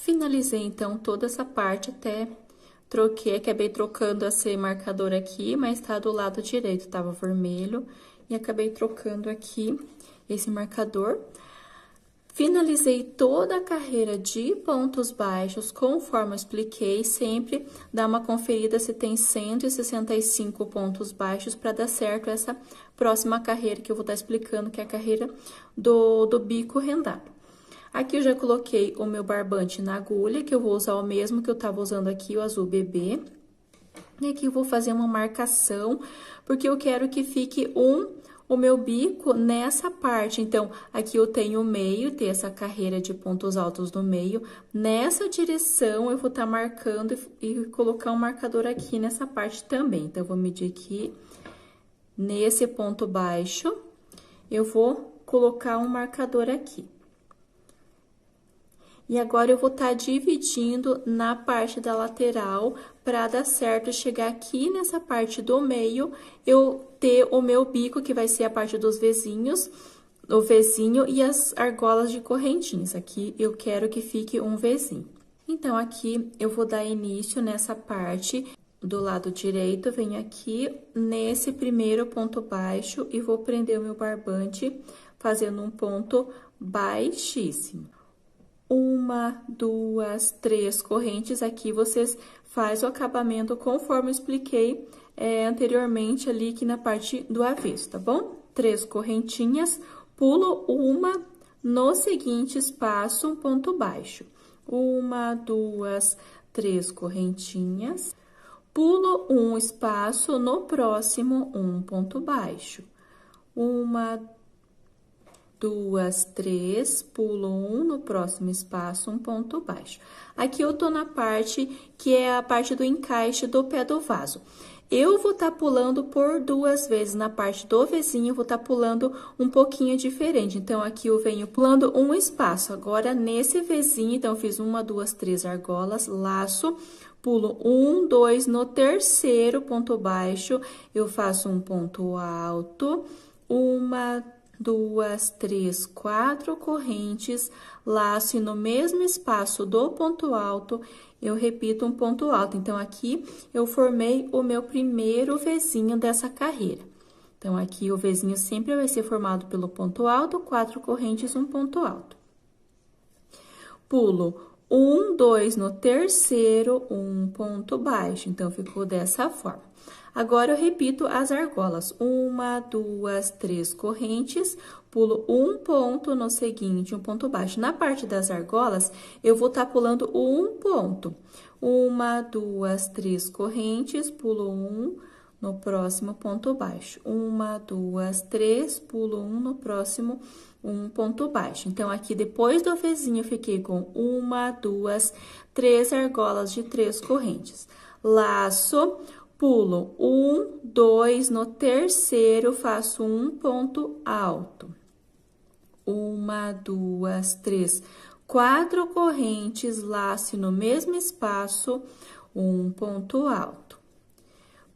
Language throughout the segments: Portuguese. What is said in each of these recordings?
Finalizei, então, toda essa parte até acabei trocando esse marcador aqui, mas tá do lado direito, tava vermelho, e acabei trocando aqui esse marcador. Finalizei toda a carreira de pontos baixos, conforme eu expliquei, sempre dá uma conferida se tem 165 pontos baixos para dar certo essa próxima carreira que eu vou estar explicando, que é a carreira do bico rendado. Aqui eu já coloquei o meu barbante na agulha, que eu vou usar o mesmo que eu tava usando aqui, o azul bebê. E aqui eu vou fazer uma marcação, porque eu quero que fique o meu bico nessa parte. Então, aqui eu tenho o meio, ter essa carreira de pontos altos no meio. Nessa direção, eu vou estar marcando e colocar um marcador aqui nessa parte também. Então, eu vou medir aqui, nesse ponto baixo, eu vou colocar um marcador aqui. E agora, eu vou estar dividindo na parte da lateral, para dar certo chegar aqui nessa parte do meio, eu ter o meu bico, que vai ser a parte dos vezinhos, o vezinho e as argolas de correntinhas. Aqui, eu quero que fique um vezinho. Então, aqui, eu vou dar início nessa parte do lado direito, venho aqui nesse primeiro ponto baixo e vou prender o meu barbante, fazendo um ponto baixíssimo. 1, 2, 3 correntes, aqui vocês fazem o acabamento conforme eu expliquei anteriormente ali aqui na parte do avesso, tá bom? 3 correntinhas, pulo uma, no seguinte espaço, um ponto baixo. 1, 2, 3 correntinhas, pulo um espaço, no próximo, um ponto baixo. 1, 2, 3, pulo um, no próximo espaço, um ponto baixo. Aqui eu tô na parte que é a parte do encaixe do pé do vaso. Eu vou estar pulando por 2 vezes na parte do vezinho, eu vou estar pulando um pouquinho diferente. Então, aqui eu venho pulando um espaço. Agora, nesse vezinho, então, eu fiz 1, 2, 3 argolas, laço, pulo 1, 2, no terceiro ponto baixo, eu faço um ponto alto, 1, 2, 3, 4 correntes, laço e no mesmo espaço do ponto alto, eu repito um ponto alto. Então, aqui eu formei o meu primeiro vezinho dessa carreira. Então, aqui o vezinho sempre vai ser formado pelo ponto alto, 4 correntes, um ponto alto. Pulo 1, 2 no terceiro, um ponto baixo. Então, ficou dessa forma. Agora, eu repito as argolas. 1, 2, 3 correntes, pulo um ponto no seguinte, um ponto baixo. Na parte das argolas, eu vou estar pulando um ponto. 1, 2, 3 correntes, pulo um, no próximo ponto baixo. 1, 2, 3, pulo um, no próximo, um ponto baixo. Então, aqui, depois do vezinho, eu fiquei com 1, 2, 3 argolas de 3 correntes. Laço, pulo 1, 2, no terceiro, faço um ponto alto. 1, 2, 3, 4 correntes, laço no mesmo espaço, um ponto alto.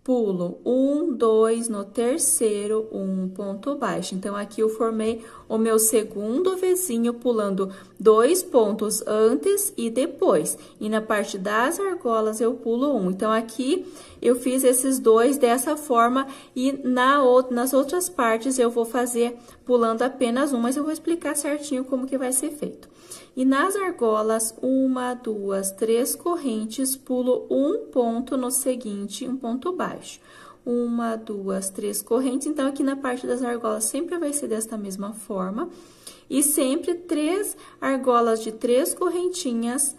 Pulo 1, 2, no terceiro, um ponto baixo. Então, aqui eu formei o meu segundo vezinho, pulando 2 pontos antes e depois. E na parte das argolas, eu pulo um. Então, aqui eu fiz esses dois dessa forma e nas outras partes eu vou fazer pulando apenas um, mas eu vou explicar certinho como que vai ser feito. E nas argolas, 1, 2, 3 correntes, pulo um ponto no seguinte, um ponto baixo. 1, 2, 3 correntes. Então, aqui na parte das argolas sempre vai ser desta mesma forma. E sempre 3 argolas de 3 correntinhas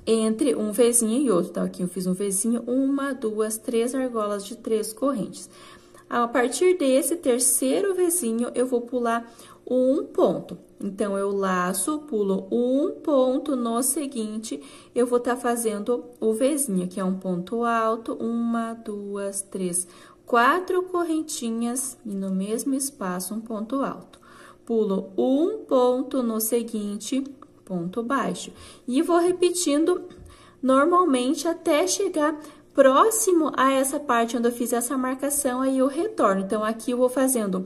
entre um vezinho e outro. Então, aqui eu fiz um vezinho, 1, 2, 3 argolas de 3 correntes. A partir desse terceiro vezinho, eu vou pular um ponto. Então, eu laço, pulo um ponto, no seguinte, eu vou estar fazendo o vezinho, que é um ponto alto, 1, 2, 3, 4 correntinhas, e no mesmo espaço, um ponto alto. Pulo um ponto, no seguinte, ponto baixo. E vou repetindo normalmente até chegar próximo a essa parte onde eu fiz essa marcação, aí eu retorno. Então, aqui eu vou fazendo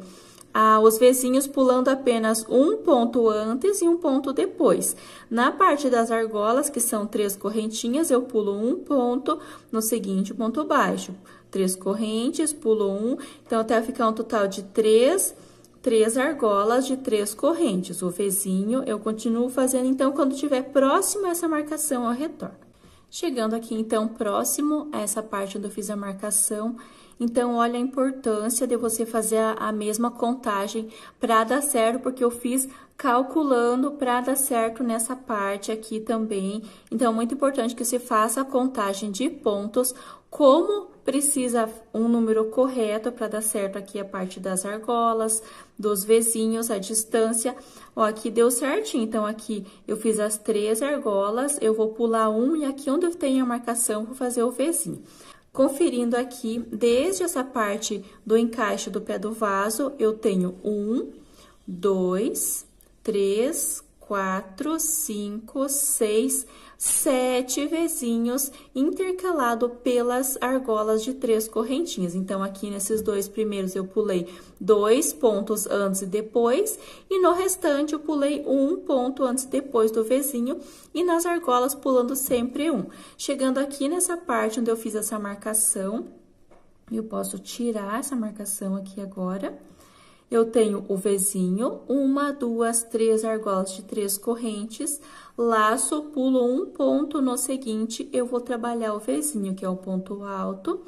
os vezinhos pulando apenas um ponto antes e um ponto depois. Na parte das argolas, que são 3 correntinhas, eu pulo um ponto no seguinte ponto baixo. 3 correntes, pulo um, então até ficar um total de 3 argolas de 3 correntes. O vezinho eu continuo fazendo, então, quando estiver próximo a essa marcação, eu retorno. Chegando aqui, então, próximo a essa parte onde eu fiz a marcação, então, olha a importância de você fazer a mesma contagem para dar certo, porque eu fiz calculando para dar certo nessa parte aqui também. Então, é muito importante que você faça a contagem de pontos, como precisa um número correto para dar certo aqui a parte das argolas, dos vezinhos, a distância. Ó, aqui deu certinho, então aqui eu fiz as 3 argolas, eu vou pular um e aqui onde eu tenho a marcação, vou fazer o vezinho. Conferindo aqui, desde essa parte do encaixe do pé do vaso, eu tenho 1, 2, 3, 4, 5, 6, 7 vezinhos intercalado pelas argolas de 3 correntinhas. Então, aqui nesses 2 primeiros eu pulei 2 pontos antes e depois, e no restante eu pulei 1 ponto antes e depois do vezinho, e nas argolas pulando sempre 1. Chegando aqui nessa parte onde eu fiz essa marcação, eu posso tirar essa marcação aqui agora. Eu tenho o vezinho, 1, 2, 3 argolas de 3 correntes, laço, pulo um ponto no seguinte, eu vou trabalhar o vezinho, que é o ponto alto,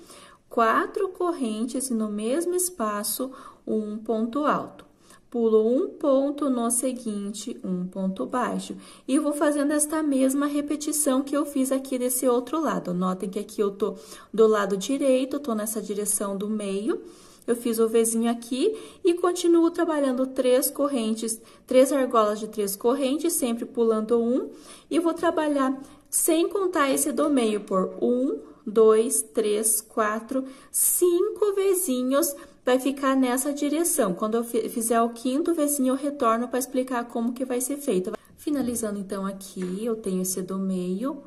4 correntes e no mesmo espaço, um ponto alto. Pulo um ponto no seguinte, um ponto baixo. E vou fazendo esta mesma repetição que eu fiz aqui desse outro lado. Notem que aqui eu tô do lado direito, tô nessa direção do meio. Eu fiz o vezinho aqui e continuo trabalhando 3 correntes, 3 argolas de 3 correntes, sempre pulando um. E vou trabalhar sem contar esse do meio, por 1, 2, 3, 4, 5 vezinhos, vai ficar nessa direção. Quando eu fizer o 5º vezinho, eu retorno para explicar como que vai ser feito. Finalizando, então, aqui, eu tenho esse do meio,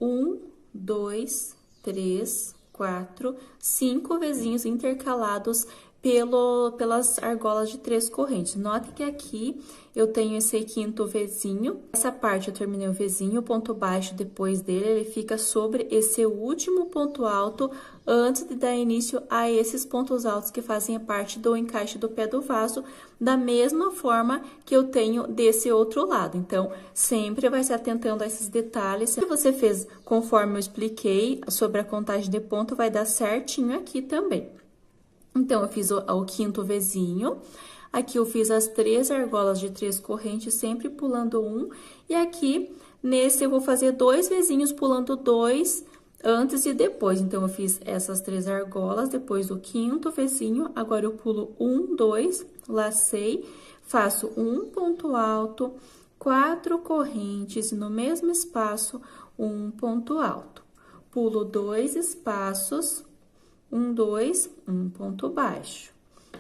1, 2, 3, 4, 5 vezinhos intercalados pelas argolas de 3 correntes. Note que aqui eu tenho esse 5º vezinho, essa parte eu terminei o vezinho, o ponto baixo depois dele, ele fica sobre esse último ponto alto, antes de dar início a esses pontos altos que fazem a parte do encaixe do pé do vaso, da mesma forma que eu tenho desse outro lado. Então, sempre vai se atentando a esses detalhes. Se você fez conforme eu expliquei sobre a contagem de ponto, vai dar certinho aqui também. Então, eu fiz o 5º vezinho, aqui eu fiz as 3 argolas de 3 correntes, sempre pulando um, e aqui, nesse, eu vou fazer 2 vezinhos pulando 2 antes e depois. Então, eu fiz essas 3 argolas, depois o 5º vezinho, agora eu pulo 1, 2, lacei, faço um ponto alto, 4 correntes, e no mesmo espaço, um ponto alto. Pulo 2 espaços, 1, 2, um ponto baixo,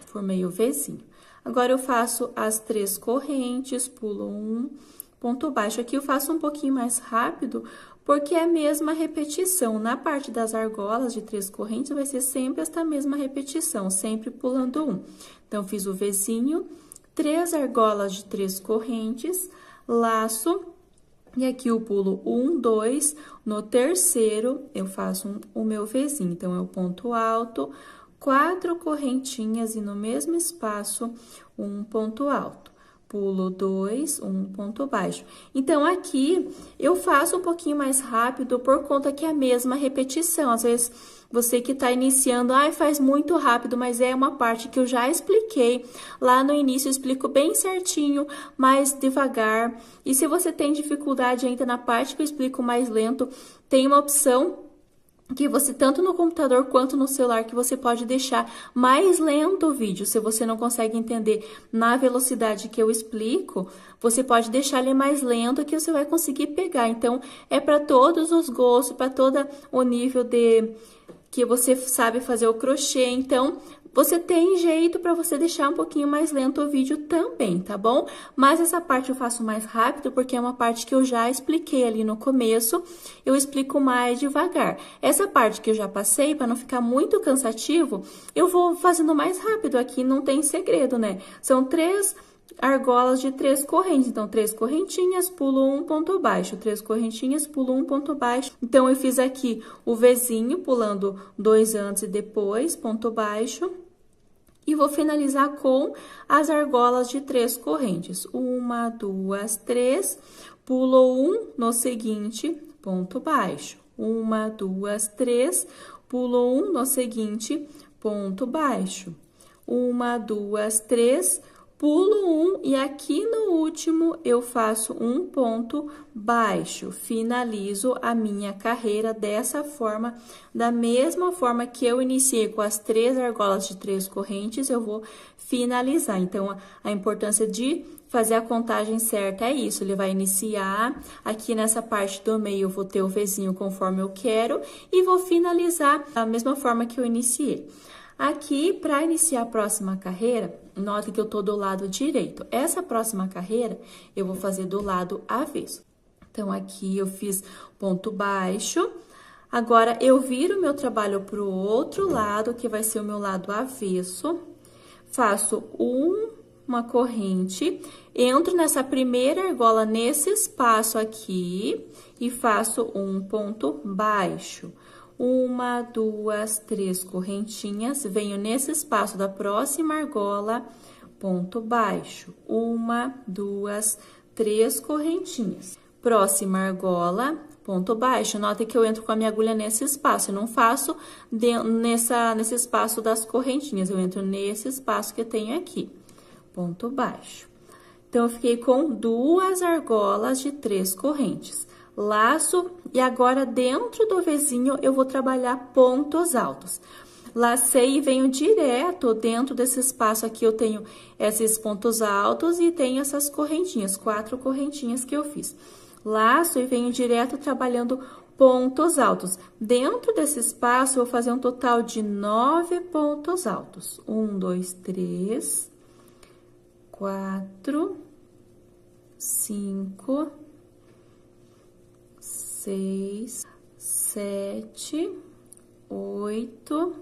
formei o vezinho. Agora, eu faço as 3 correntes, pulo um ponto baixo. Aqui eu faço um pouquinho mais rápido, porque é a mesma repetição. Na parte das argolas de 3 correntes, vai ser sempre esta mesma repetição, sempre pulando um. Então, fiz o vezinho, 3 argolas de 3 correntes, laço. E aqui eu pulo 1, 2, no terceiro eu faço o meu vezinho. Então, é o ponto alto, 4 correntinhas e no mesmo espaço, um ponto alto. Pulo 2, um ponto baixo. Então, aqui eu faço um pouquinho mais rápido por conta que é a mesma repetição. Às vezes, você que está iniciando, faz muito rápido, mas é uma parte que eu já expliquei. Lá no início eu explico bem certinho, mais devagar. E se você tem dificuldade ainda na parte que eu explico mais lento, tem uma opção que você, tanto no computador quanto no celular, que você pode deixar mais lento o vídeo. Se você não consegue entender na velocidade que eu explico, você pode deixar ele mais lento que você vai conseguir pegar. Então, é para todos os gostos, para todo o nível de que você sabe fazer o crochê. Então, Você tem jeito para você deixar um pouquinho mais lento o vídeo também, tá bom? Mas essa parte eu faço mais rápido porque é uma parte que eu já expliquei ali no começo, eu explico mais devagar. Essa parte que eu já passei, para não ficar muito cansativo, eu vou fazendo mais rápido aqui, não tem segredo, né? São 3 argolas de 3 correntes, então 3 correntinhas, pulo um ponto baixo, 3 correntinhas, pulo um ponto baixo. Então, eu fiz aqui o Vzinho, pulando 2 antes e depois, ponto baixo. E vou finalizar com as argolas de 3 correntes. 1, 2, 3, pulo um no seguinte, ponto baixo. 1, 2, 3, pulo um no seguinte, ponto baixo. 1, 2, 3, pulo um e aqui no último eu faço um ponto baixo, finalizo a minha carreira dessa forma, da mesma forma que eu iniciei com as 3 argolas de 3 correntes, eu vou finalizar. Então, a importância de fazer a contagem certa é isso, ele vai iniciar, aqui nessa parte do meio eu vou ter o Vzinho conforme eu quero e vou finalizar da mesma forma que eu iniciei. Aqui, para iniciar a próxima carreira, note que eu tô do lado direito. Essa próxima carreira, eu vou fazer do lado avesso. Então, aqui eu fiz ponto baixo. Agora, eu viro meu trabalho pro outro lado, que vai ser o meu lado avesso. Faço uma corrente, entro nessa primeira argola, nesse espaço aqui, e faço um ponto baixo. 1, 2, 3 correntinhas, venho nesse espaço da próxima argola, ponto baixo. 1, 2, 3 correntinhas. Próxima argola, ponto baixo. Nota que eu entro com a minha agulha nesse espaço, eu não faço nesse espaço das correntinhas, eu entro nesse espaço que eu tenho aqui, ponto baixo. Então, eu fiquei com 2 argolas de 3 correntes. Laço, e agora dentro do Vzinho eu vou trabalhar pontos altos. Lacei e venho direto dentro desse espaço aqui, eu tenho esses pontos altos e tenho essas correntinhas, 4 correntinhas que eu fiz. Laço e venho direto trabalhando pontos altos. Dentro desse espaço, eu vou fazer um total de 9 pontos altos. 1, 2, 3, 4, 5... 6, 7, 8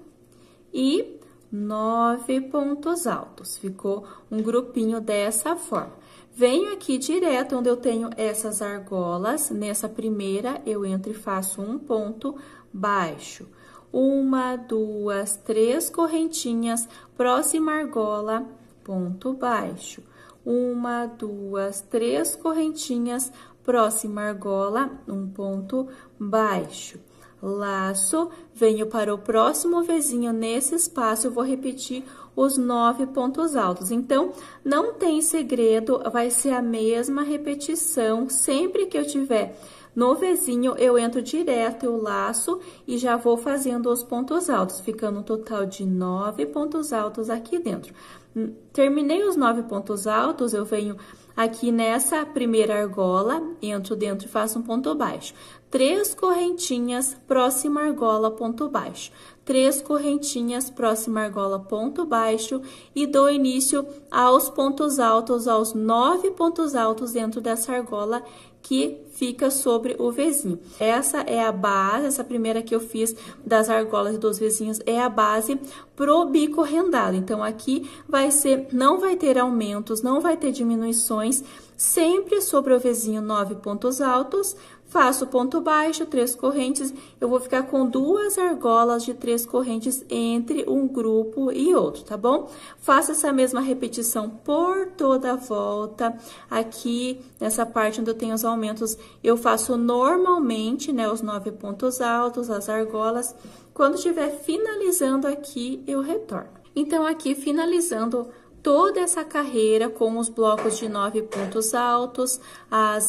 e 9 pontos altos. Ficou um grupinho dessa forma. Venho aqui direto onde eu tenho essas argolas. Nessa primeira, eu entro e faço um ponto baixo. 1, 2, 3 correntinhas, próxima argola, ponto baixo. 1, 2, 3 correntinhas, próxima argola, um ponto baixo. Laço, venho para o próximo Vzinho nesse espaço, eu vou repetir os 9 pontos altos. Então, não tem segredo, vai ser a mesma repetição. Sempre que eu tiver no Vzinho, eu entro direto, eu laço e já vou fazendo os pontos altos, ficando um total de 9 pontos altos aqui dentro. Terminei os 9 pontos altos, eu venho aqui nessa primeira argola, entro dentro e faço um ponto baixo. 3 correntinhas, próxima argola, ponto baixo. 3 correntinhas, próxima argola, ponto baixo. E dou início aos pontos altos, aos 9 pontos altos dentro dessa argola que fica sobre o Vzinho. Essa é a base, essa primeira que eu fiz das argolas e dos Vzinhos é a base pro bico rendado. Então, aqui vai ser, não vai ter aumentos, não vai ter diminuições, sempre sobre o Vzinho 9 pontos altos, faço ponto baixo, 3 correntes, eu vou ficar com 2 argolas de 3 correntes entre um grupo e outro, tá bom? Faço essa mesma repetição por toda a volta. Aqui, nessa parte onde eu tenho os aumentos, eu faço normalmente, né, os 9 pontos altos, as argolas. Quando estiver finalizando aqui, eu retorno. Então, aqui, finalizando toda essa carreira com os blocos de 9 pontos altos,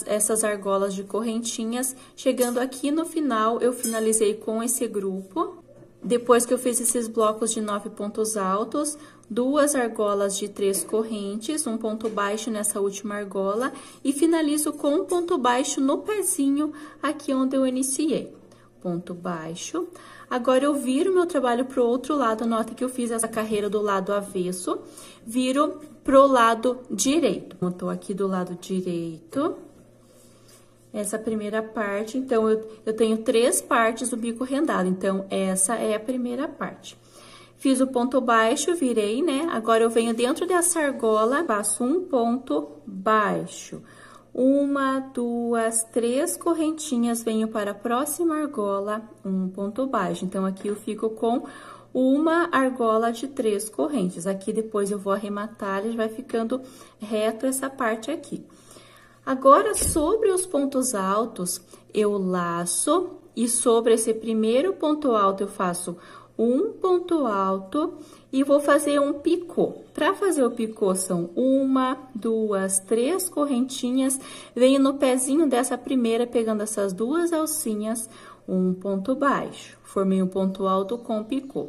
essas argolas de correntinhas. Chegando aqui no final, eu finalizei com esse grupo. Depois que eu fiz esses blocos de 9 pontos altos, 2 argolas de 3 correntes, um ponto baixo nessa última argola e finalizo com um ponto baixo no pezinho aqui onde eu iniciei. Ponto baixo. Agora, eu viro meu trabalho pro outro lado, nota que eu fiz essa carreira do lado avesso, viro pro lado direito. Eu tô aqui do lado direito, essa primeira parte, então, eu tenho 3 partes do bico rendado, então, essa é a primeira parte. Fiz o ponto baixo, virei, né? Agora, eu venho dentro dessa argola, faço um ponto baixo. 1, 2, 3 correntinhas, venho para a próxima argola, um ponto baixo. Então, aqui eu fico com uma argola de 3 correntes. Aqui, depois, eu vou arrematar, ele vai ficando reto essa parte aqui. Agora, sobre os pontos altos, eu laço e sobre esse primeiro ponto alto, eu faço um ponto alto e vou fazer um picô. Para fazer o picô, são 1, 2, 3 correntinhas, venho no pezinho dessa primeira, pegando essas 2 alcinhas, um ponto baixo. Formei um ponto alto com picô.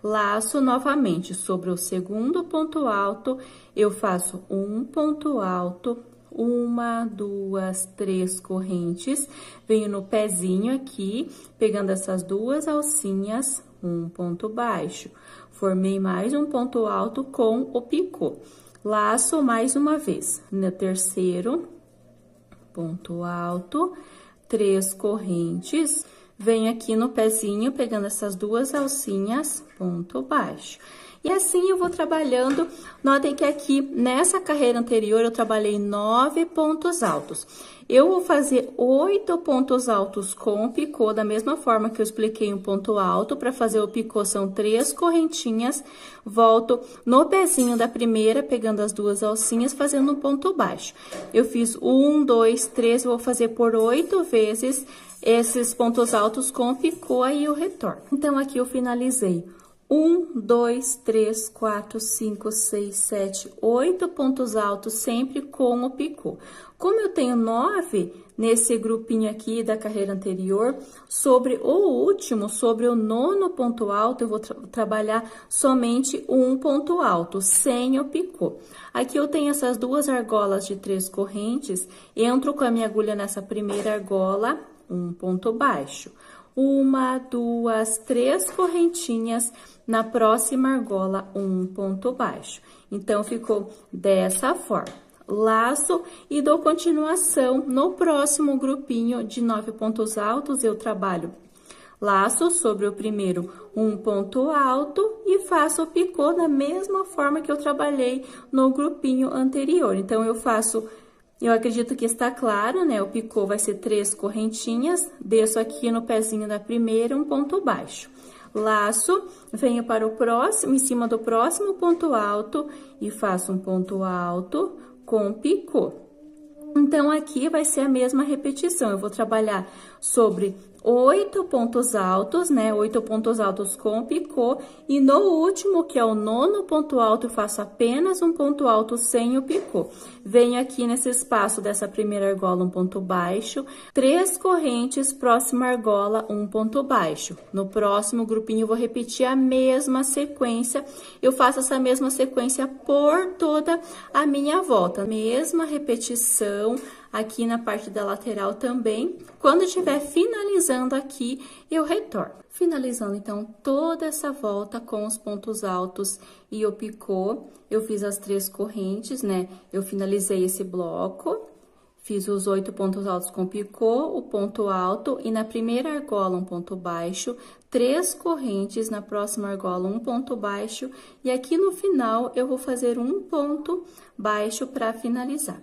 Laço novamente sobre o segundo ponto alto, eu faço um ponto alto, 1, 2, 3 correntes, venho no pezinho aqui, pegando essas 2 alcinhas, um ponto baixo. Formei mais um ponto alto com o picô. Laço mais uma vez, no terceiro, ponto alto, 3 correntes, venho aqui no pezinho, pegando essas 2 alcinhas, ponto baixo. E assim eu vou trabalhando, notem que aqui, nessa carreira anterior, eu trabalhei 9 pontos altos. Eu vou fazer 8 pontos altos com o picô, da mesma forma que eu expliquei um ponto alto. Para fazer o picô, são 3 correntinhas, volto no pezinho da primeira, pegando as 2 alcinhas, fazendo um ponto baixo. Eu fiz 1, 2, 3, vou fazer por 8 vezes esses pontos altos com o picô, aí eu retorno. Então, aqui eu finalizei 1, 2, 3, 4, 5, 6, 7, 8 pontos altos, sempre com o picô. Como eu tenho 9 nesse grupinho aqui da carreira anterior, sobre o último, sobre o 9º ponto alto, eu vou trabalhar somente um ponto alto, sem o picô. Aqui eu tenho essas 2 argolas de 3 correntes, entro com a minha agulha nessa primeira argola, um ponto baixo. 1, 2, 3 correntinhas, na próxima argola, um ponto baixo. Então, ficou dessa forma. Laço e dou continuação no próximo grupinho de 9 pontos altos, eu trabalho laço sobre o primeiro um ponto alto e faço o picô da mesma forma que eu trabalhei no grupinho anterior. Então, eu acredito que está claro, né? O picô vai ser 3 correntinhas, desço aqui no pezinho da primeira, um ponto baixo. Laço, venho para o próximo, em cima do próximo ponto alto e faço um ponto alto com picô. Então, aqui vai ser a mesma repetição, eu vou trabalhar sobre 8 pontos altos, né? 8 pontos altos com picô, e no último, que é o 9º ponto alto, eu faço apenas um ponto alto sem o picô. Venho aqui nesse espaço dessa primeira argola, um ponto baixo, 3 correntes, próxima argola, um ponto baixo. No próximo grupinho, eu vou repetir a mesma sequência, eu faço essa mesma sequência por toda a minha volta. Mesma repetição aqui na parte da lateral também. Quando estiver finalizando aqui, eu retorno. Finalizando, então, toda essa volta com os pontos altos e o picô, eu fiz as 3 correntes, né? Eu finalizei esse bloco, fiz os 8 pontos altos com picô, o ponto alto, e na primeira argola, um ponto baixo, 3 correntes, na próxima argola, um ponto baixo, e aqui no final, eu vou fazer um ponto baixo para finalizar.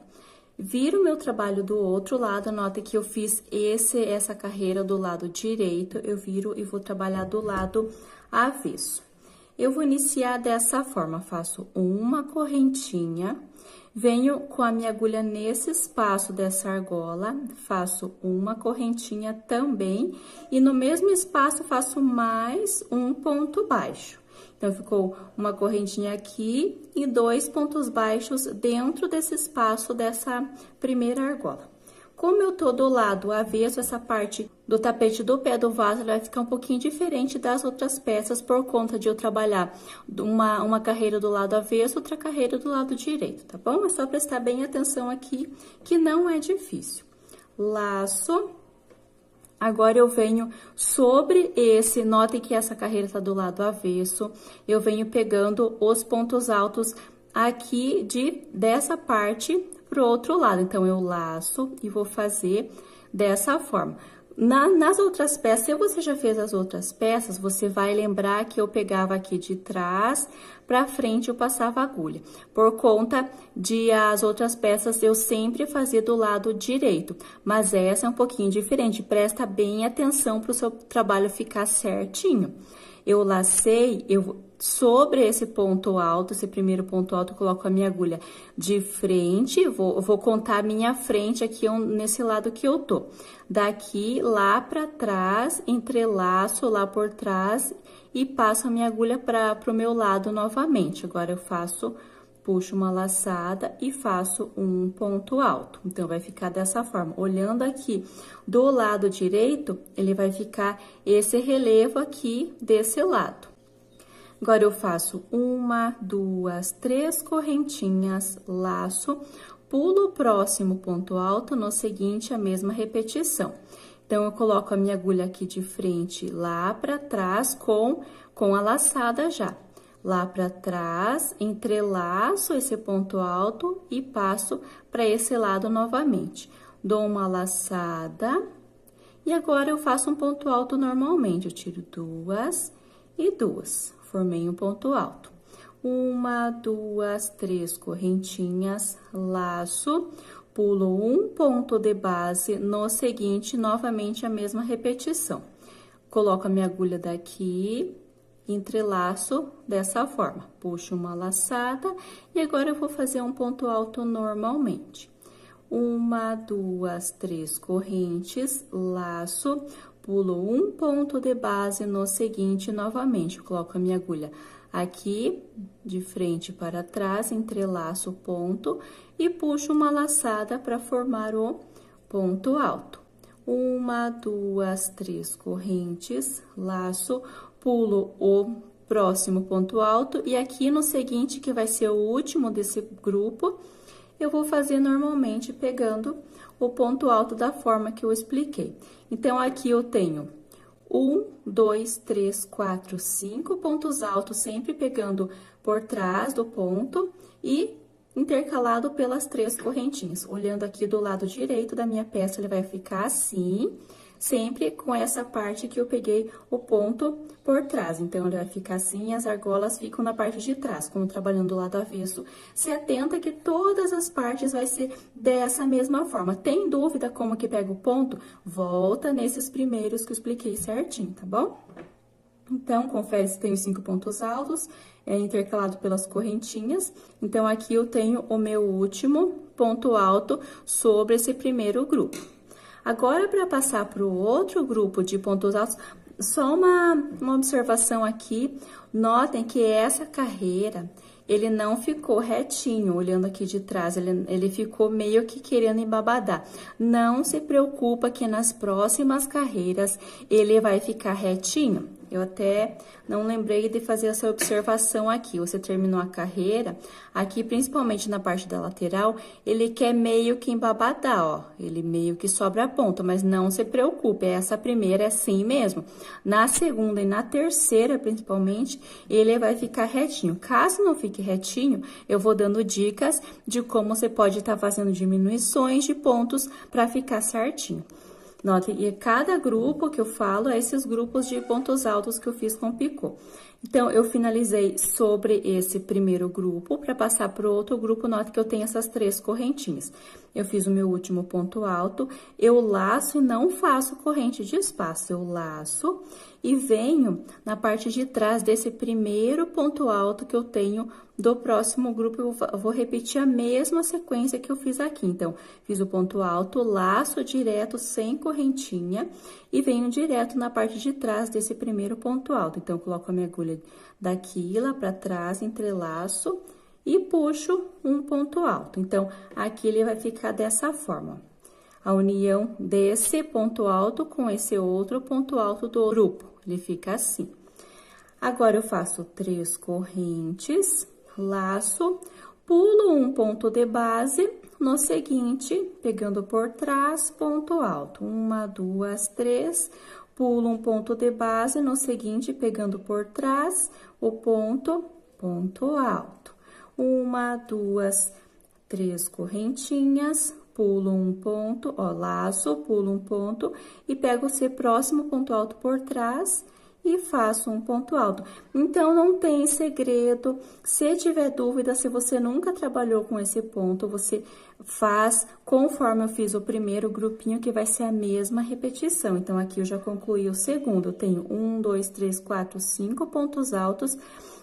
Viro o meu trabalho do outro lado, nota que eu fiz essa carreira do lado direito, eu viro e vou trabalhar do lado avesso. Eu vou iniciar dessa forma, faço uma correntinha, venho com a minha agulha nesse espaço dessa argola, faço uma correntinha também, e no mesmo espaço faço mais um ponto baixo. Então, ficou uma correntinha aqui e 2 pontos baixos dentro desse espaço dessa primeira argola. Como eu tô do lado avesso, essa parte do tapete do pé do vaso vai ficar um pouquinho diferente das outras peças por conta de eu trabalhar uma carreira do lado avesso, outra carreira do lado direito, tá bom? É só prestar bem atenção aqui, que não é difícil. Laço Agora, eu venho sobre esse, notem que essa carreira tá do lado avesso, eu venho pegando os pontos altos aqui dessa parte pro outro lado. Então, eu laço e vou fazer dessa forma. Nas outras peças, se você já fez as outras peças, você vai lembrar que eu pegava aqui de trás pra frente, eu passava a agulha. Por conta de as outras peças, eu sempre fazia do lado direito, mas essa é um pouquinho diferente. Presta bem atenção pro seu trabalho ficar certinho. Eu lacei, sobre esse ponto alto, esse primeiro ponto alto, eu coloco a minha agulha de frente, vou contar a minha frente aqui, nesse lado que eu tô. Daqui, lá pra trás, entrelaço lá por trás e passo a minha agulha pro meu lado novamente. Agora, eu puxo uma laçada e faço um ponto alto. Então, vai ficar dessa forma. Olhando aqui do lado direito, ele vai ficar esse relevo aqui desse lado. Agora, eu faço 1, 2, 3 correntinhas, laço, pulo o próximo ponto alto, no seguinte, a mesma repetição. Então, eu coloco a minha agulha aqui de frente, lá pra trás, com a laçada já. Lá pra trás, entrelaço esse ponto alto e passo para esse lado novamente. Dou uma laçada e agora eu faço um ponto alto normalmente. Eu tiro 2 e 2. Formei um ponto alto. 1, 2, 3 correntinhas, laço, pulo um ponto de base, no seguinte, novamente a mesma repetição. Coloco a minha agulha daqui, entrelaço dessa forma, puxo uma laçada e agora eu vou fazer um ponto alto normalmente. 1, 2, 3 correntes, laço, pulo um ponto de base, no seguinte, novamente, eu coloco a minha agulha aqui, de frente para trás, entrelaço o ponto e puxo uma laçada para formar o ponto alto. 1, 2, 3 correntes, laço, pulo o próximo ponto alto e aqui no seguinte, que vai ser o último desse grupo, eu vou fazer normalmente pegando o ponto alto da forma que eu expliquei. Então, aqui eu tenho 1, 2, 3, 4, 5 pontos altos, sempre pegando por trás do ponto e intercalado pelas 3 correntinhas. Olhando aqui do lado direito da minha peça, ele vai ficar assim, sempre com essa parte que eu peguei o ponto por trás. Então, ele vai ficar assim e as argolas ficam na parte de trás, como trabalhando do lado avesso. Se atenta que todas as partes vai ser dessa mesma forma. Tem dúvida como que pega o ponto? Volta nesses primeiros que eu expliquei certinho, tá bom? Então, confere se tem os 5 pontos altos, intercalado pelas correntinhas. Então, aqui eu tenho o meu último ponto alto sobre esse primeiro grupo. Agora, para passar para o outro grupo de pontos altos, só uma observação aqui. Notem que essa carreira, ele não ficou retinho, olhando aqui de trás, ele ficou meio que querendo embabadar. Não se preocupa que nas próximas carreiras ele vai ficar retinho. Eu até não lembrei de fazer essa observação aqui. Você terminou a carreira, aqui principalmente na parte da lateral, ele quer meio que embabadar, ó. Ele meio que sobra a ponta, mas não se preocupe, essa primeira é assim mesmo. Na segunda e na terceira, principalmente, ele vai ficar retinho. Caso não fique retinho, eu vou dando dicas de como você pode estar fazendo diminuições de pontos para ficar certinho. Note, e cada grupo que eu falo é esses grupos de pontos altos que eu fiz com picô. Então, eu finalizei sobre esse primeiro grupo, para passar para o outro grupo, note que eu tenho essas 3 correntinhas. Eu fiz o meu último ponto alto, eu laço e não faço corrente de espaço, eu laço e venho na parte de trás desse primeiro ponto alto que eu tenho do próximo grupo, eu vou repetir a mesma sequência que eu fiz aqui. Então, fiz o ponto alto, laço direto, sem correntinha, e venho direto na parte de trás desse primeiro ponto alto. Então, eu coloco a minha agulha daqui lá pra trás, entrelaço e puxo um ponto alto. Então, aqui ele vai ficar dessa forma. A união desse ponto alto com esse outro ponto alto do grupo, ele fica assim. Agora, eu faço 3 correntes, laço, pulo um ponto de base, No seguinte, pegando por trás, ponto alto. 1, 2, 3, pulo um ponto de base. No seguinte, pegando por trás, o ponto alto. 1, 2, 3 correntinhas, pulo um ponto, ó, laço, pulo um ponto e pego esse próximo ponto alto por trás e faço um ponto alto. Então, não tem segredo. Se tiver dúvida, se você nunca trabalhou com esse ponto, você faz conforme eu fiz o primeiro grupinho, que vai ser a mesma repetição. Então, aqui eu já concluí o segundo. Eu tenho 1, 2, 3, 4, 5 pontos altos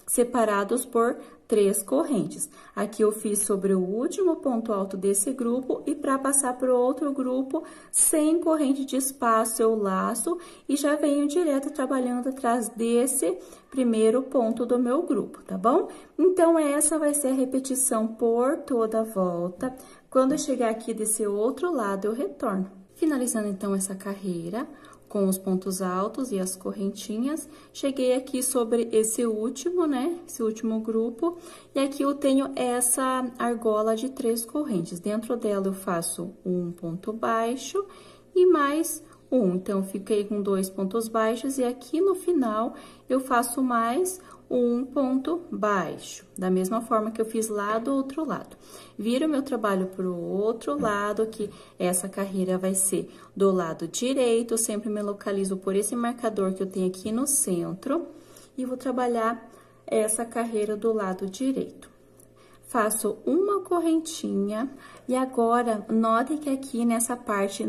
separados por 3 correntes. Aqui eu fiz sobre o último ponto alto desse grupo e para passar para o outro grupo, sem corrente de espaço, eu laço e já venho direto trabalhando atrás desse primeiro ponto do meu grupo, tá bom? Então, essa vai ser a repetição por toda a volta. Quando eu chegar aqui desse outro lado, eu retorno. Finalizando, então, essa carreira com os pontos altos e as correntinhas, cheguei aqui sobre esse último, né? Esse último grupo, e aqui eu tenho essa argola de 3 correntes. Dentro dela eu faço um ponto baixo e mais um. Então, fiquei com 2 pontos baixos e aqui no final eu faço mais um ponto baixo, da mesma forma que eu fiz lá do outro lado. Viro meu trabalho pro outro lado, que essa carreira vai ser do lado direito, eu sempre me localizo por esse marcador que eu tenho aqui no centro, e vou trabalhar essa carreira do lado direito. Faço uma correntinha, e agora, note que aqui nessa parte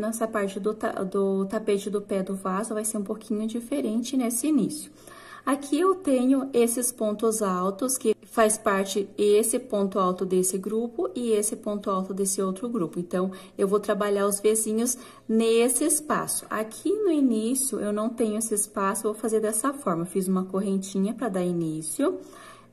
do tapete do pé do vaso, vai ser um pouquinho diferente nesse início. Aqui eu tenho esses pontos altos, que faz parte esse ponto alto desse grupo e esse ponto alto desse outro grupo. Então, eu vou trabalhar os vizinhos nesse espaço. Aqui no início, eu não tenho esse espaço, eu vou fazer dessa forma. Eu fiz uma correntinha para dar início,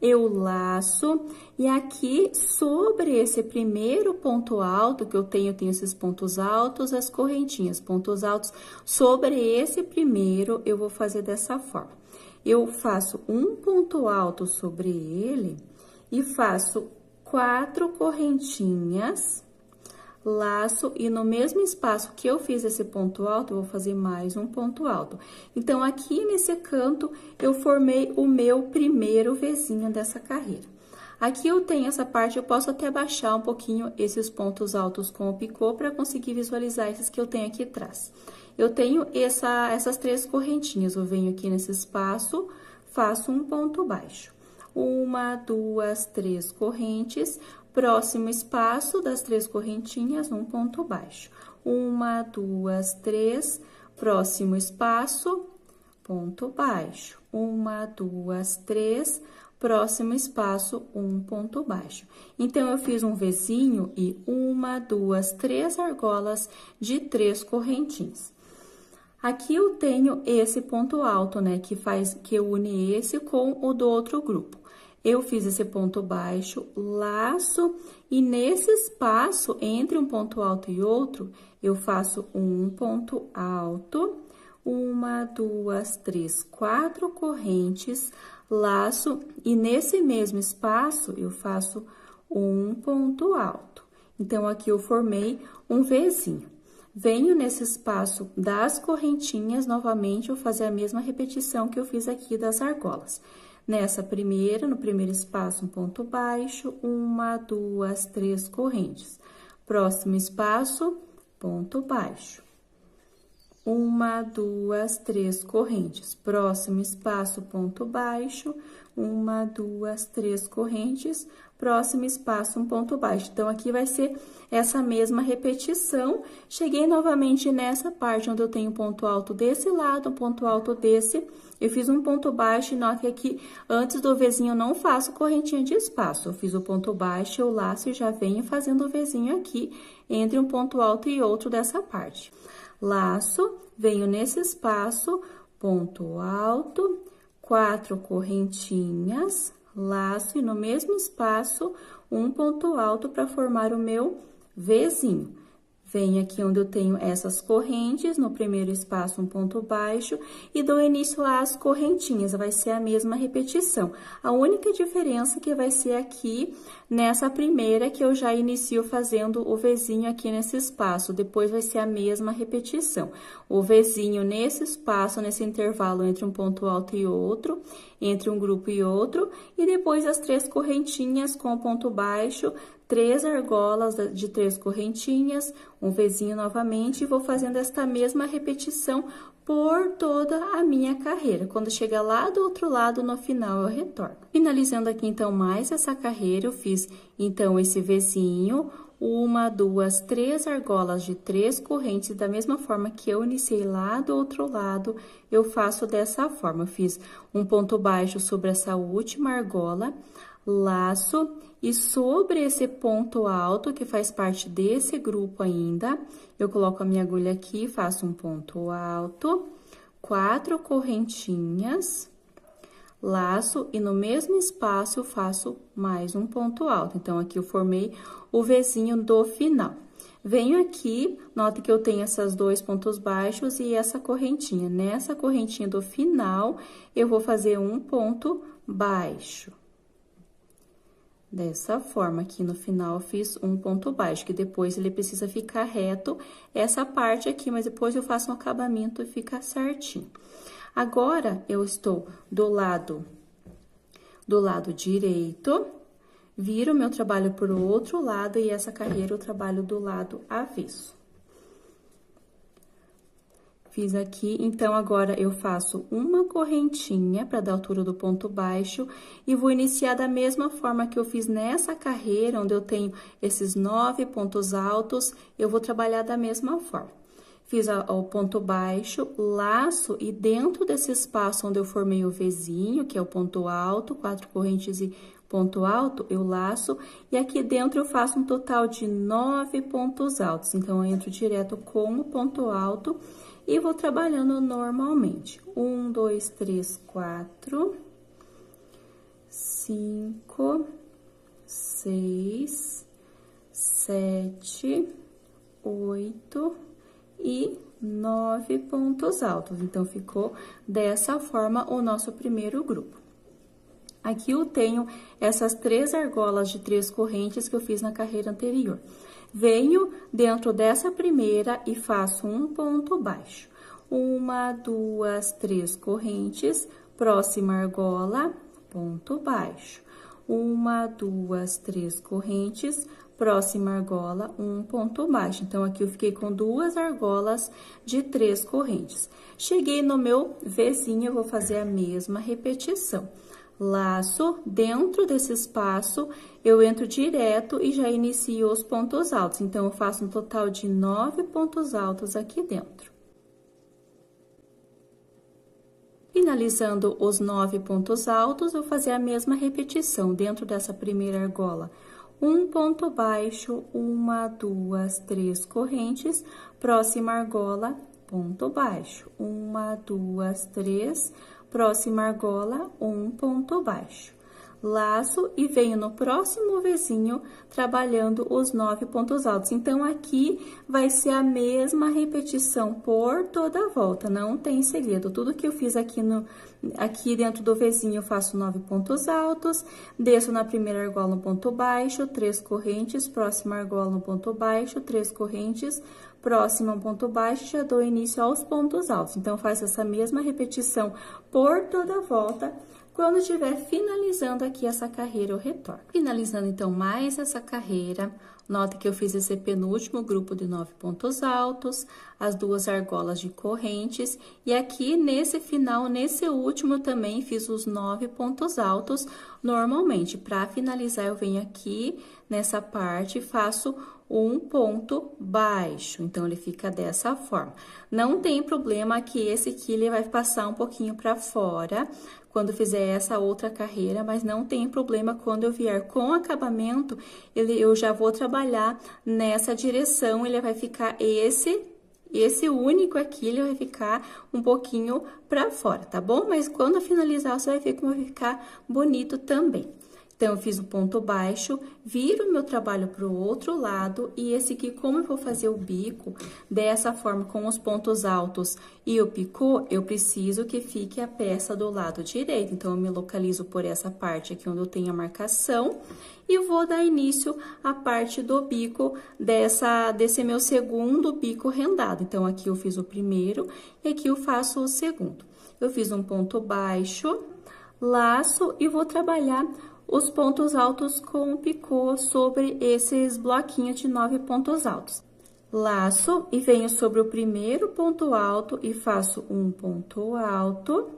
eu laço, e aqui sobre esse primeiro ponto alto que eu tenho esses pontos altos, as correntinhas, pontos altos. Sobre esse primeiro, eu vou fazer dessa forma. Eu faço um ponto alto sobre ele e faço 4 correntinhas, laço, e no mesmo espaço que eu fiz esse ponto alto, eu vou fazer mais um ponto alto. Então, aqui nesse canto, eu formei o meu primeiro Vzinho dessa carreira. Aqui eu tenho essa parte, eu posso até baixar um pouquinho esses pontos altos com o picô para conseguir visualizar esses que eu tenho aqui atrás. Eu tenho essas 3 correntinhas, eu venho aqui nesse espaço, faço um ponto baixo. 1, 2, 3 correntes, próximo espaço das 3 correntinhas, um ponto baixo. 1, 2, 3, próximo espaço, ponto baixo. 1, 2, 3, próximo espaço, um ponto baixo. Então, eu fiz um Vzinho e 1, 2, 3 argolas de 3 correntinhas. Aqui eu tenho esse ponto alto, né, que une esse com o do outro grupo. Eu fiz esse ponto baixo, laço, e nesse espaço entre um ponto alto e outro, eu faço um ponto alto, 1, 2, 3, 4 correntes, laço, e nesse mesmo espaço eu faço um ponto alto. Então, aqui eu formei um Vzinho. Venho nesse espaço das correntinhas, novamente, eu vou fazer a mesma repetição que eu fiz aqui das argolas. No primeiro espaço, um ponto baixo, 1, 2, 3 correntes. Próximo espaço, ponto baixo. 1, 2, 3 correntes. Próximo espaço, ponto baixo, 1, 2, 3 correntes. Próximo espaço, um ponto baixo. Então, aqui vai ser essa mesma repetição. Cheguei novamente nessa parte onde eu tenho ponto alto desse lado, ponto alto desse. Eu fiz um ponto baixo, e note aqui, antes do Vzinho, eu não faço correntinha de espaço. Eu fiz o ponto baixo, eu laço e já venho fazendo o Vzinho aqui, entre um ponto alto e outro dessa parte. Laço, venho nesse espaço, ponto alto, 4 correntinhas, laço, e no mesmo espaço, um ponto alto para formar o meu Vzinho. Venho aqui onde eu tenho essas correntes, no primeiro espaço um ponto baixo e dou início às correntinhas, vai ser a mesma repetição. A única diferença que vai ser aqui nessa primeira que eu já inicio fazendo o Vzinho aqui nesse espaço, depois vai ser a mesma repetição. O Vzinho nesse espaço, nesse intervalo entre um ponto alto e outro, entre um grupo e outro, e depois as 3 correntinhas com ponto baixo, 3 argolas de 3 correntinhas, um Vzinho novamente, e vou fazendo esta mesma repetição por toda a minha carreira. Quando chegar lá do outro lado, no final, eu retorno. Finalizando aqui, então, mais essa carreira, eu fiz, então, esse Vzinho, 1, 2, 3 argolas de 3 correntes, da mesma forma que eu iniciei lá do outro lado, eu faço dessa forma. Eu fiz um ponto baixo sobre essa última argola, laço, e sobre esse ponto alto, que faz parte desse grupo ainda, eu coloco a minha agulha aqui, faço um ponto alto, 4 correntinhas, laço, e no mesmo espaço eu faço mais um ponto alto. Então, aqui eu formei o Vzinho do final. Venho aqui, nota que eu tenho esses 2 pontos baixos e essa correntinha. Nessa correntinha do final, eu vou fazer um ponto baixo. Dessa forma, aqui no final, eu fiz um ponto baixo, que depois ele precisa ficar reto, essa parte aqui, mas depois eu faço um acabamento e fica certinho. Agora, eu estou do lado direito, viro meu trabalho para o outro lado e essa carreira eu trabalho do lado avesso. Fiz aqui, então, agora eu faço uma correntinha para dar altura do ponto baixo e vou iniciar da mesma forma que eu fiz nessa carreira, onde eu tenho esses 9 pontos altos, eu vou trabalhar da mesma forma. Fiz o ponto baixo, laço, e dentro desse espaço onde eu formei o Vzinho, que é o ponto alto, 4 correntes e ponto alto, eu laço, e aqui dentro eu faço um total de 9 pontos altos. Então, eu entro direto com o ponto alto e vou trabalhando normalmente. 1, 2, 3, 4, 5, 6, 7, 8 e 9 pontos altos. Então, ficou dessa forma o nosso primeiro grupo. Aqui eu tenho essas 3 argolas de 3 correntes que eu fiz na carreira anterior. Venho dentro dessa primeira e faço um ponto baixo. 1, 2, 3 correntes, próxima argola, ponto baixo. 1, 2, 3 correntes, próxima argola, um ponto baixo. Então, aqui eu fiquei com 2 argolas de 3 correntes. Cheguei no meu Vzinho, eu vou fazer a mesma repetição. Laço, dentro desse espaço, eu entro direto e já inicio os pontos altos. Então, eu faço um total de 9 pontos altos aqui dentro. Finalizando os 9 pontos altos, eu vou fazer a mesma repetição dentro dessa primeira argola. Um ponto baixo, 1, 2, 3 correntes, próxima argola, ponto baixo. 1, 2, 3, próxima argola, um ponto baixo. Laço e venho no próximo Vzinho trabalhando os 9 pontos altos. Então, aqui vai ser a mesma repetição por toda a volta, não tem segredo. Tudo que eu fiz aqui dentro do Vzinho, eu faço 9 pontos altos, desço na primeira argola um ponto baixo, 3 correntes, próxima argola um ponto baixo, 3 correntes, próxima um ponto baixo, já dou início aos pontos altos. Então, faço essa mesma repetição por toda a volta. Quando estiver finalizando aqui essa carreira, eu retorno. Finalizando, então, mais essa carreira, nota que eu fiz esse penúltimo grupo de 9 pontos altos, as 2 argolas de correntes, e aqui nesse final, nesse último, eu também fiz os 9 pontos altos normalmente. Para finalizar, eu venho aqui nessa parte e faço um ponto baixo, então, ele fica dessa forma. Não tem problema que esse aqui, ele vai passar um pouquinho para fora, quando fizer essa outra carreira, mas não tem problema quando eu vier com acabamento, eu já vou trabalhar nessa direção, ele vai ficar esse único aqui, ele vai ficar um pouquinho para fora, tá bom? Mas quando eu finalizar, você vai ver como vai ficar bonito também. Então, eu fiz o ponto baixo, viro o meu trabalho para o outro lado e esse aqui, como eu vou fazer o bico dessa forma com os pontos altos e o picô, eu preciso que fique a peça do lado direito. Então, eu me localizo por essa parte aqui onde eu tenho a marcação e vou dar início à parte do bico desse meu segundo bico rendado. Então, aqui eu fiz o primeiro e aqui eu faço o segundo. Eu fiz um ponto baixo, laço e vou trabalhar os pontos altos com o picô sobre esses bloquinhos de 9 pontos altos. Laço e venho sobre o primeiro ponto alto e faço um ponto alto,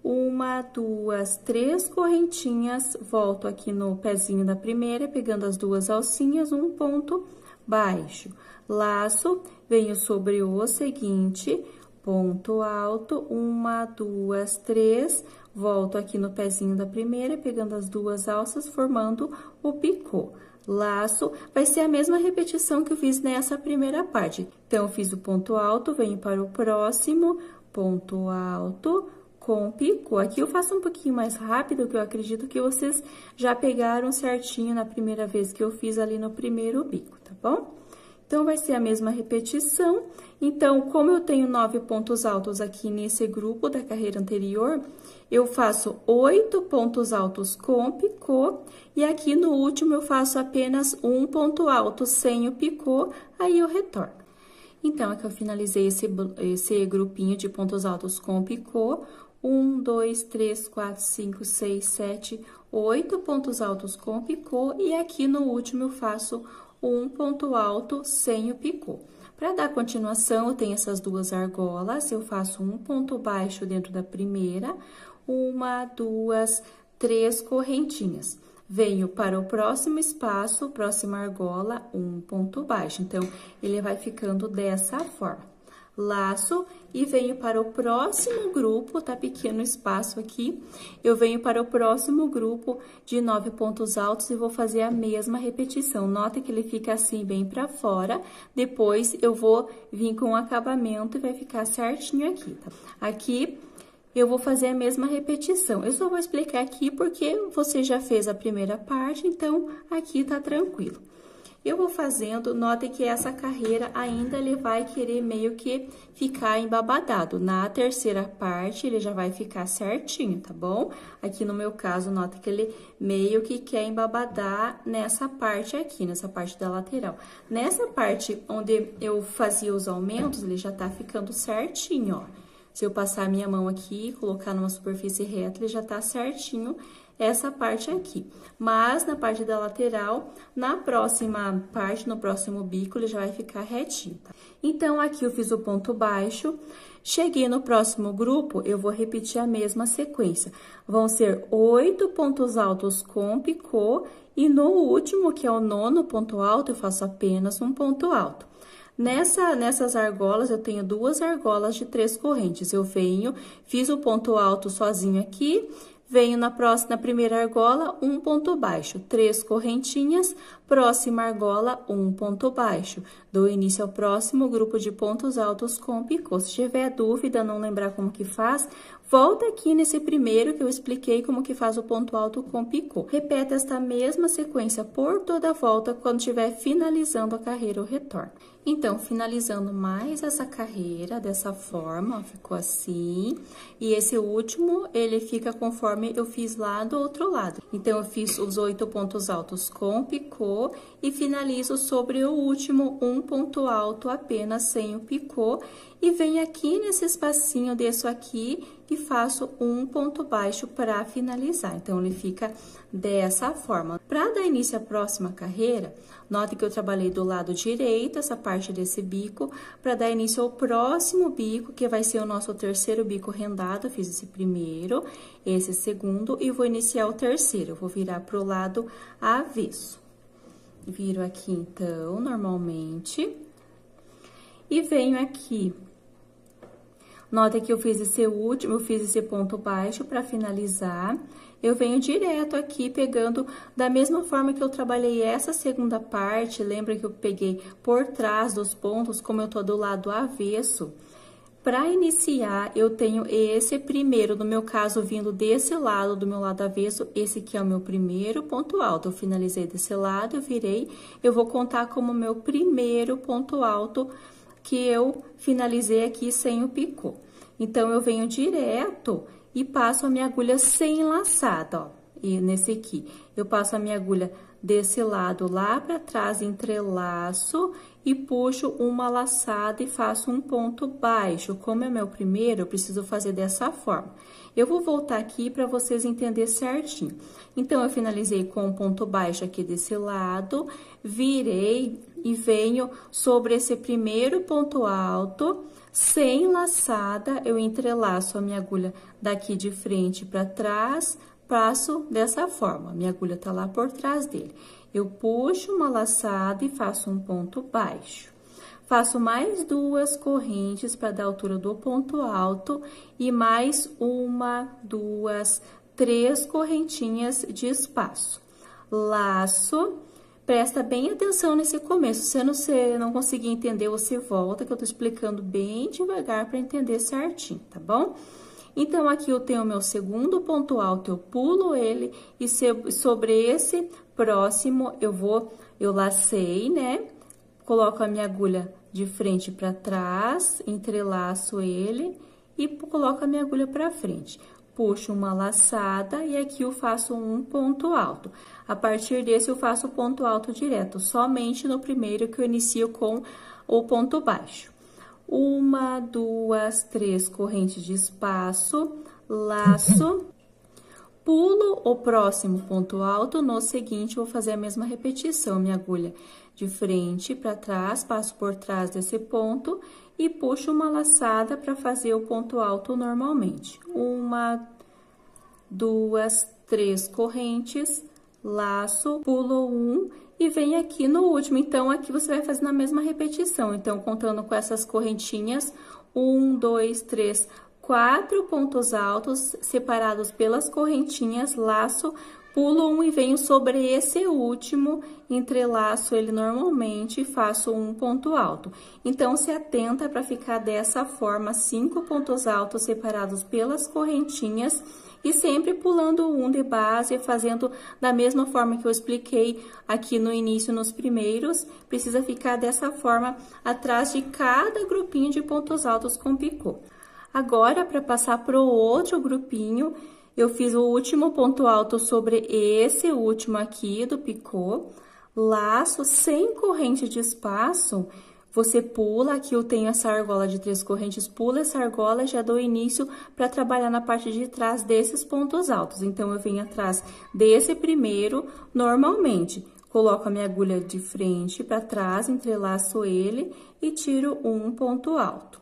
uma, duas, três correntinhas, volto aqui no pezinho da primeira, pegando as duas alcinhas, um ponto baixo. Laço, venho sobre o seguinte, ponto alto, uma, duas, três, volto aqui no pezinho da primeira, pegando as duas alças, formando o picô. Laço, vai ser a mesma repetição que eu fiz nessa primeira parte. Então, eu fiz o ponto alto, venho para o próximo, ponto alto, com picô. Aqui eu faço um pouquinho mais rápido, que eu acredito que vocês já pegaram certinho na primeira vez que eu fiz ali no primeiro bico, tá bom? Então, vai ser a mesma repetição. Então, como eu tenho 9 pontos altos aqui nesse grupo da carreira anterior, eu faço 8 pontos altos com picô, e aqui no último eu faço apenas um ponto alto sem o picô, aí eu retorno. Então, aqui eu finalizei esse grupinho de pontos altos com picô, 1, 2, 3, 4, 5, 6, 7, 8 pontos altos com picô, e aqui no último eu faço um ponto alto sem o picô. Para dar continuação, eu tenho essas duas argolas, eu faço um ponto baixo dentro da primeira, uma, duas, três correntinhas. Venho para o próximo espaço, próxima argola, um ponto baixo. Então, ele vai ficando dessa forma. Laço e venho para o próximo grupo, tá pequeno espaço aqui, eu venho para o próximo grupo de 9 pontos altos e vou fazer a mesma repetição. Nota que ele fica assim bem para fora, depois eu vou vir com o acabamento e vai ficar certinho aqui, tá? Aqui eu vou fazer a mesma repetição. Eu só vou explicar aqui porque você já fez a primeira parte, então aqui tá tranquilo. Eu vou fazendo, notem que essa carreira ainda ele vai querer meio que ficar embabadado. Na terceira parte, ele já vai ficar certinho, tá bom? Aqui no meu caso, nota que ele meio que quer embabadar nessa parte aqui, nessa parte da lateral. Nessa parte onde eu fazia os aumentos, ele já tá ficando certinho, ó. Se eu passar a minha mão aqui e colocar numa superfície reta, ele já tá certinho essa parte aqui. Mas, na parte da lateral, na próxima parte, no próximo bico, ele já vai ficar retinho, tá? Então, aqui eu fiz o ponto baixo, cheguei no próximo grupo, eu vou repetir a mesma sequência. Vão ser 8 pontos altos com picô, e no último, que é o 9º ponto alto, eu faço apenas um ponto alto. Nessas argolas, eu tenho duas argolas de 3 correntes. Eu fiz o ponto alto sozinho aqui, venho na primeira argola, um ponto baixo, 3 correntinhas, próxima argola, um ponto baixo. Dou início ao próximo grupo de pontos altos com picô. Se tiver dúvida, não lembrar como que faz, volta aqui nesse primeiro que eu expliquei como que faz o ponto alto com picô. Repete esta mesma sequência por toda a volta, quando estiver finalizando a carreira, eu retorno. Então, finalizando mais essa carreira dessa forma, ó, ficou assim. E esse último, ele fica conforme eu fiz lá do outro lado. Então, eu fiz os 8 pontos altos com picô e finalizo sobre o último um ponto alto apenas sem o picô. E venho aqui nesse espacinho, desço aqui e faço um ponto baixo para finalizar. Então, ele fica dessa forma. Para dar início à próxima carreira, note que eu trabalhei do lado direito, essa parte desse bico, para dar início ao próximo bico, que vai ser o nosso terceiro bico rendado. Eu fiz esse primeiro, esse segundo, e vou iniciar o terceiro. Eu vou virar pro lado avesso. Viro aqui, então, normalmente, e venho aqui. Nota que eu fiz esse ponto baixo para finalizar. Eu venho direto aqui, pegando da mesma forma que eu trabalhei essa segunda parte. Lembra que eu peguei por trás dos pontos, como eu tô do lado avesso? Para iniciar, eu tenho esse primeiro, no meu caso, vindo desse lado, do meu lado avesso, esse aqui é o meu primeiro ponto alto. Eu finalizei desse lado, eu virei, eu vou contar como meu primeiro ponto alto que eu finalizei aqui sem o picô. Então, eu venho direto e passo a minha agulha sem laçada, ó. E nesse aqui, eu passo a minha agulha desse lado lá para trás, entrelaço e puxo uma laçada e faço um ponto baixo. Como é meu primeiro, eu preciso fazer dessa forma. Eu vou voltar aqui para vocês entenderem certinho. Então, eu finalizei com um ponto baixo aqui desse lado, virei e venho sobre esse primeiro ponto alto, sem laçada, eu entrelaço a minha agulha daqui de frente para trás, passo dessa forma, minha agulha tá lá por trás dele. Eu puxo uma laçada e faço um ponto baixo. Faço mais 2 correntes para dar a altura do ponto alto e mais 1, 2, 3 correntinhas de espaço. Laço, presta bem atenção nesse começo. Se você não conseguir entender, você volta, que eu tô explicando bem devagar para entender certinho, tá bom? Então, aqui eu tenho o meu segundo ponto alto, eu pulo ele e sobre esse próximo eu lacei, né? Coloco a minha agulha de frente para trás, entrelaço ele e coloco a minha agulha para frente. Puxo uma laçada e aqui eu faço um ponto alto. A partir desse, eu faço o ponto alto direto, somente no primeiro que eu inicio com o ponto baixo. 1, 2, 3 correntes de espaço, laço, pulo o próximo ponto alto, no seguinte, vou fazer a mesma repetição, minha agulha de frente para trás, passo por trás desse ponto e puxo uma laçada para fazer o ponto alto normalmente. 1, 2, 3 correntes, laço, pulo 1 e vem aqui no último. Então, aqui você vai fazer na mesma repetição. Então, contando com essas correntinhas, 1, 2, 3, 4 pontos altos separados pelas correntinhas, laço, pulo 1 e venho sobre esse último, entrelaço ele normalmente e faço um ponto alto. Então, se atenta para ficar dessa forma, 5 pontos altos separados pelas correntinhas e sempre pulando um de base, fazendo da mesma forma que eu expliquei aqui no início, nos primeiros, precisa ficar dessa forma atrás de cada grupinho de pontos altos com picô. Agora, para passar para o outro grupinho, eu fiz o último ponto alto sobre esse último aqui do picô, laço sem corrente de espaço. Você pula, aqui eu tenho essa argola de 3 correntes, pula essa argola e já dou início para trabalhar na parte de trás desses pontos altos. Então, eu venho atrás desse primeiro, normalmente, coloco a minha agulha de frente para trás, entrelaço ele e tiro um ponto alto.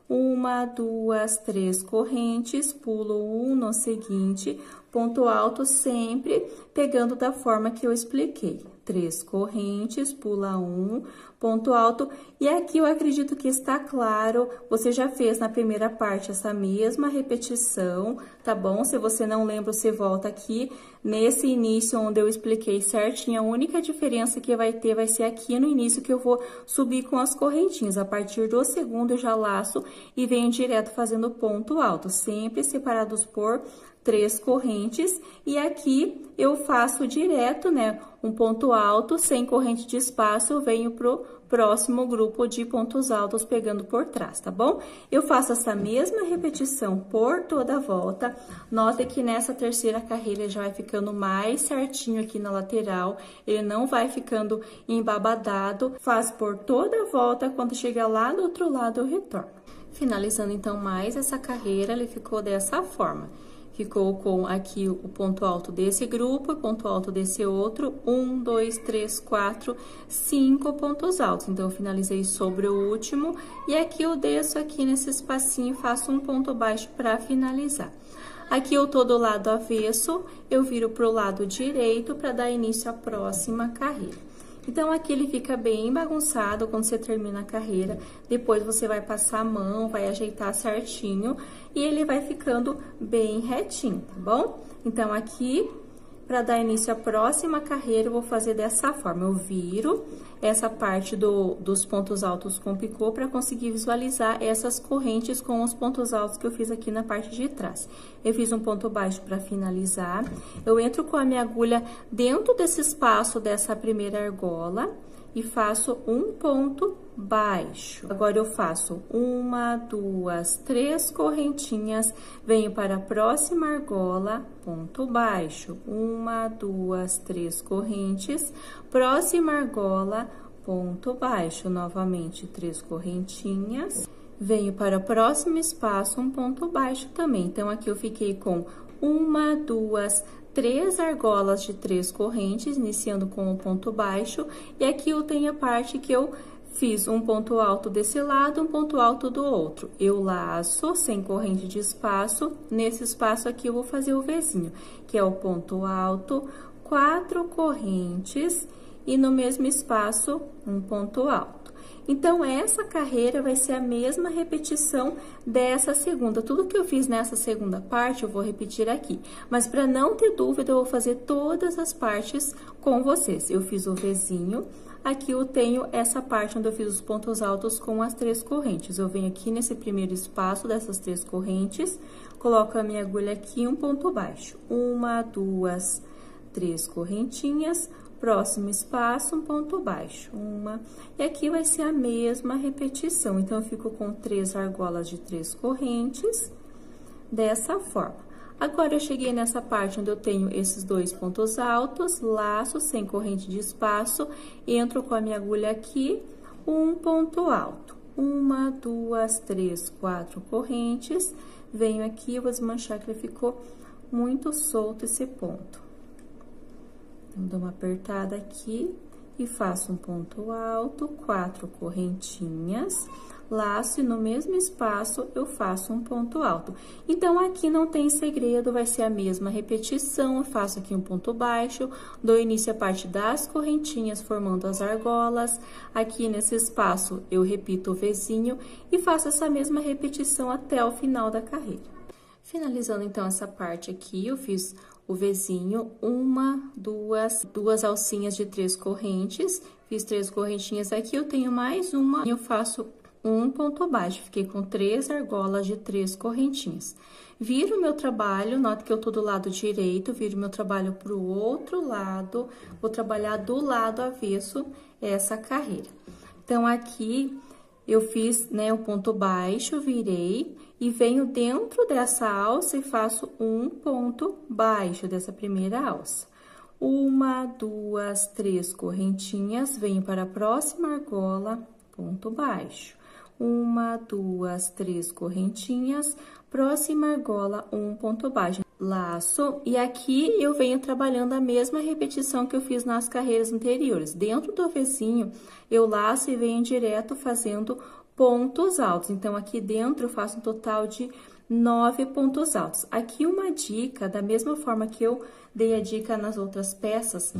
1, 2, 3 correntes, pulo um no seguinte, ponto alto sempre pegando da forma que eu expliquei. 3 correntes, pula um, ponto alto. E aqui eu acredito que está claro, você já fez na primeira parte essa mesma repetição, tá bom? Se você não lembra, você volta aqui nesse início onde eu expliquei certinho. A única diferença que vai ter vai ser aqui no início que eu vou subir com as correntinhas. A partir do segundo eu já laço e venho direto fazendo ponto alto, sempre separados por 3 correntes, e aqui eu faço direto, né, um ponto alto, sem corrente de espaço, eu venho pro próximo grupo de pontos altos pegando por trás, tá bom? Eu faço essa mesma repetição por toda a volta. Nota que nessa terceira carreira já vai ficando mais certinho aqui na lateral, ele não vai ficando embabadado. Faz por toda a volta, quando chegar lá do outro lado eu retorno. Finalizando então mais essa carreira, ele ficou dessa forma. Ficou com aqui o ponto alto desse grupo, o ponto alto desse outro, 1, 2, 3, 4, 5 pontos altos. Então, eu finalizei sobre o último e aqui eu desço aqui nesse espacinho e faço um ponto baixo para finalizar. Aqui eu tô do lado avesso, eu viro pro lado direito para dar início à próxima carreira. Então, aqui ele fica bem bagunçado quando você termina a carreira, depois você vai passar a mão, vai ajeitar certinho e ele vai ficando bem retinho, tá bom? Então, aqui, para dar início à próxima carreira, eu vou fazer dessa forma. Eu viro essa parte dos pontos altos com picô para conseguir visualizar essas correntes com os pontos altos que eu fiz aqui na parte de trás. Eu fiz um ponto baixo para finalizar. Eu entro com a minha agulha dentro desse espaço dessa primeira argola e faço um ponto baixo. Agora, eu faço 1, 2, 3 correntinhas, venho para a próxima argola, ponto baixo. 1, 2, 3 correntes, próxima argola, ponto baixo. Novamente, 3 correntinhas, venho para o próximo espaço, um ponto baixo também. Então, aqui eu fiquei com 1, 2, 3 argolas de 3 correntes, iniciando com o ponto baixo, e aqui eu tenho a parte que eu fiz um ponto alto desse lado, um ponto alto do outro. Eu laço sem corrente de espaço, nesse espaço aqui eu vou fazer o Vzinho, que é o ponto alto, 4 correntes, e no mesmo espaço, um ponto alto. Então, essa carreira vai ser a mesma repetição dessa segunda. Tudo que eu fiz nessa segunda parte, eu vou repetir aqui. Mas, para não ter dúvida, eu vou fazer todas as partes com vocês. Eu fiz o Vzinho, aqui eu tenho essa parte onde eu fiz os pontos altos com as 3 correntes. Eu venho aqui nesse primeiro espaço dessas 3 correntes, coloco a minha agulha aqui, um ponto baixo. 1, 2, 3 correntinhas, próximo espaço, um ponto baixo, e aqui vai ser a mesma repetição. Então, eu fico com 3 argolas de 3 correntes, dessa forma. Agora, eu cheguei nessa parte onde eu tenho esses 2 pontos altos, laço sem corrente de espaço, entro com a minha agulha aqui, um ponto alto. 1, 2, 3, 4 correntes, venho aqui, eu vou desmanchar que ele ficou muito solto esse ponto. Então, dou uma apertada aqui e faço um ponto alto, 4 correntinhas, laço e no mesmo espaço eu faço um ponto alto. Então, aqui não tem segredo, vai ser a mesma repetição, eu faço aqui um ponto baixo, dou início à parte das correntinhas, formando as argolas. Aqui nesse espaço, eu repito o Vzinho e faço essa mesma repetição até o final da carreira. Finalizando, então, essa parte aqui, eu fiz o Vzinho, 1, 2 alcinhas de 3 correntes, fiz 3 correntinhas aqui, eu tenho mais uma, eu faço um ponto baixo, fiquei com 3 argolas de 3 correntinhas. Viro o meu trabalho, nota que eu tô do lado direito, viro meu trabalho pro outro lado, vou trabalhar do lado avesso essa carreira. Então, aqui eu fiz, né, o ponto baixo, virei e venho dentro dessa alça e faço um ponto baixo dessa primeira alça. 1, 2, 3 correntinhas, venho para a próxima argola, ponto baixo. 1, 2, 3 correntinhas, próxima argola, um ponto baixo. Laço, e aqui eu venho trabalhando a mesma repetição que eu fiz nas carreiras anteriores. Dentro do Vzinho, eu laço e venho direto fazendo pontos altos. Então, aqui dentro eu faço um total de 9 pontos altos. Aqui uma dica, da mesma forma que eu dei a dica nas outras peças,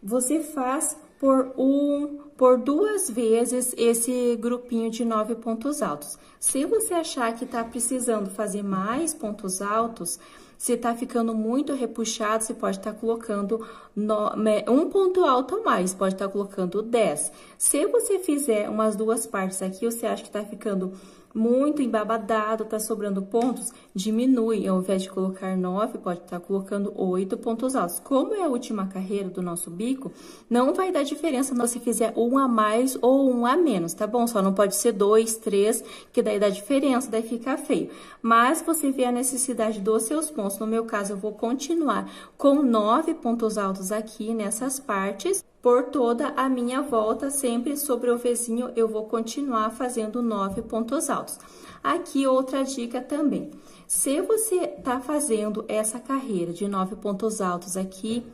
você faz por 2 vezes esse grupinho de 9 pontos altos. Se você achar que tá precisando fazer mais pontos altos, se tá ficando muito repuxado, você pode estar colocando um ponto alto a mais, pode estar colocando 10. Se você fizer umas 2 partes aqui, você acha que tá ficando muito embabadado, tá sobrando pontos, diminui. Ao invés de colocar 9, pode estar colocando 8 pontos altos. Como é a última carreira do nosso bico, não vai dar diferença se você fizer um a mais ou um a menos, tá bom? Só não pode ser 2, 3, que daí dá diferença, daí fica feio. Mas você vê a necessidade dos seus pontos. No meu caso, eu vou continuar com 9 pontos altos aqui nessas partes. Por toda a minha volta, sempre sobre o Vzinho, eu vou continuar fazendo 9 pontos altos. Aqui, outra dica também. Se você tá fazendo essa carreira de 9 pontos altos aqui,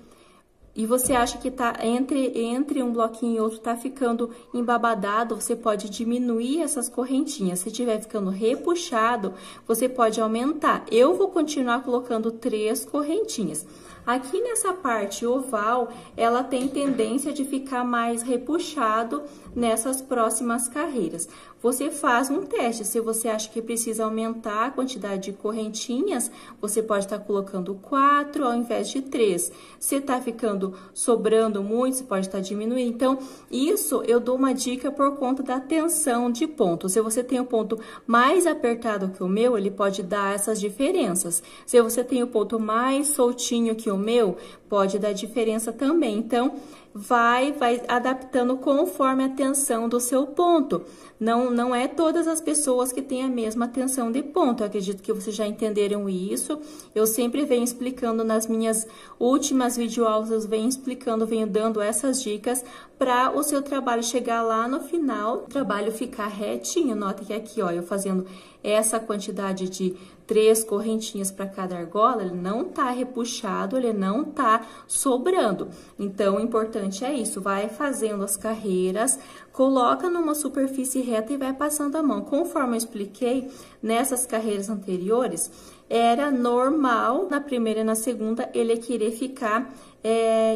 e você acha que tá entre um bloquinho e outro tá ficando embabadado, você pode diminuir essas correntinhas. Se tiver ficando repuxado, você pode aumentar. Eu vou continuar colocando 3 correntinhas. Aqui nessa parte oval, ela tem tendência de ficar mais repuxado nessas próximas carreiras. Você faz um teste, se você acha que precisa aumentar a quantidade de correntinhas, você pode estar colocando 4 ao invés de 3. Se está ficando sobrando muito, você pode estar diminuindo. Então, isso eu dou uma dica por conta da tensão de ponto. Se você tem o ponto mais apertado que o meu, ele pode dar essas diferenças. Se você tem o ponto mais soltinho que o meu, pode dar diferença também. Então, vai adaptando conforme a tensão do seu ponto. Não é todas as pessoas que têm a mesma tensão de ponto. Eu acredito que vocês já entenderam isso. Eu sempre venho explicando nas minhas últimas videoaulas, venho dando essas dicas para o seu trabalho chegar lá no final, o trabalho ficar retinho. Nota que aqui, ó, eu fazendo essa quantidade de 3 correntinhas para cada argola, ele não tá repuxado, ele não tá sobrando. Então, o importante é isso, vai fazendo as carreiras, coloca numa superfície reta e vai passando a mão. Conforme eu expliquei, nessas carreiras anteriores, era normal, na primeira e na segunda, ele querer ficar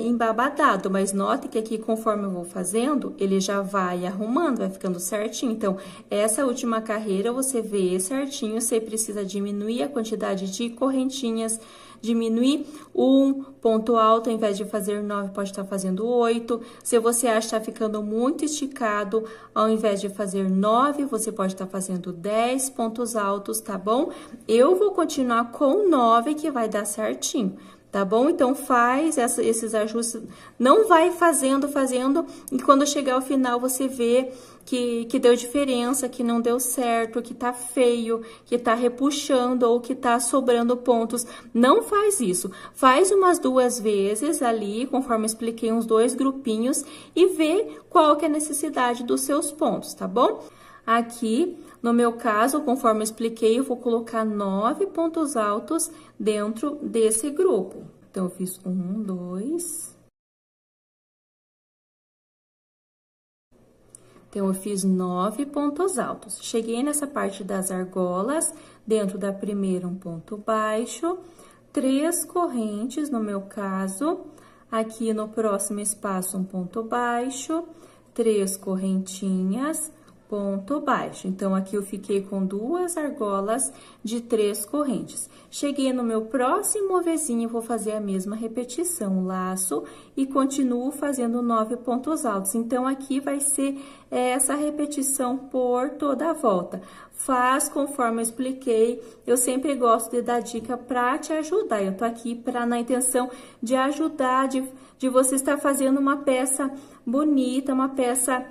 embabadado, mas note que aqui, conforme eu vou fazendo, ele já vai arrumando, vai ficando certinho. Então, essa última carreira, você vê certinho, você precisa diminuir a quantidade de correntinhas, diminuir um ponto alto, ao invés de fazer 9, pode estar fazendo 8. Se você acha que está ficando muito esticado, ao invés de fazer 9, você pode estar fazendo 10 pontos altos, tá bom? Eu vou continuar com 9, que vai dar certinho. Tá bom? Então, faz esses ajustes, não vai fazendo, e quando chegar ao final, você vê que deu diferença, que não deu certo, que tá feio, que tá repuxando ou que tá sobrando pontos. Não faz isso. Faz umas 2 vezes ali, conforme eu expliquei, uns 2 grupinhos, e vê qual que é a necessidade dos seus pontos, tá bom? Aqui, no meu caso, conforme eu expliquei, eu vou colocar 9 pontos altos dentro desse grupo. Então, eu fiz 1, 2. Então, eu fiz 9 pontos altos. Cheguei nessa parte das argolas, dentro da primeira, um ponto baixo, 3 correntes, no meu caso. Aqui, no próximo espaço, um ponto baixo, 3 correntinhas, ponto baixo. Então, aqui eu fiquei com 2 argolas de 3 correntes. Cheguei no meu próximo Vzinho, vou fazer a mesma repetição, laço, e continuo fazendo 9 pontos altos. Então, aqui vai ser essa repetição por toda a volta. Faz conforme eu expliquei, eu sempre gosto de dar dica para te ajudar. Eu tô aqui na intenção de ajudar, de você estar fazendo uma peça bonita, uma peça...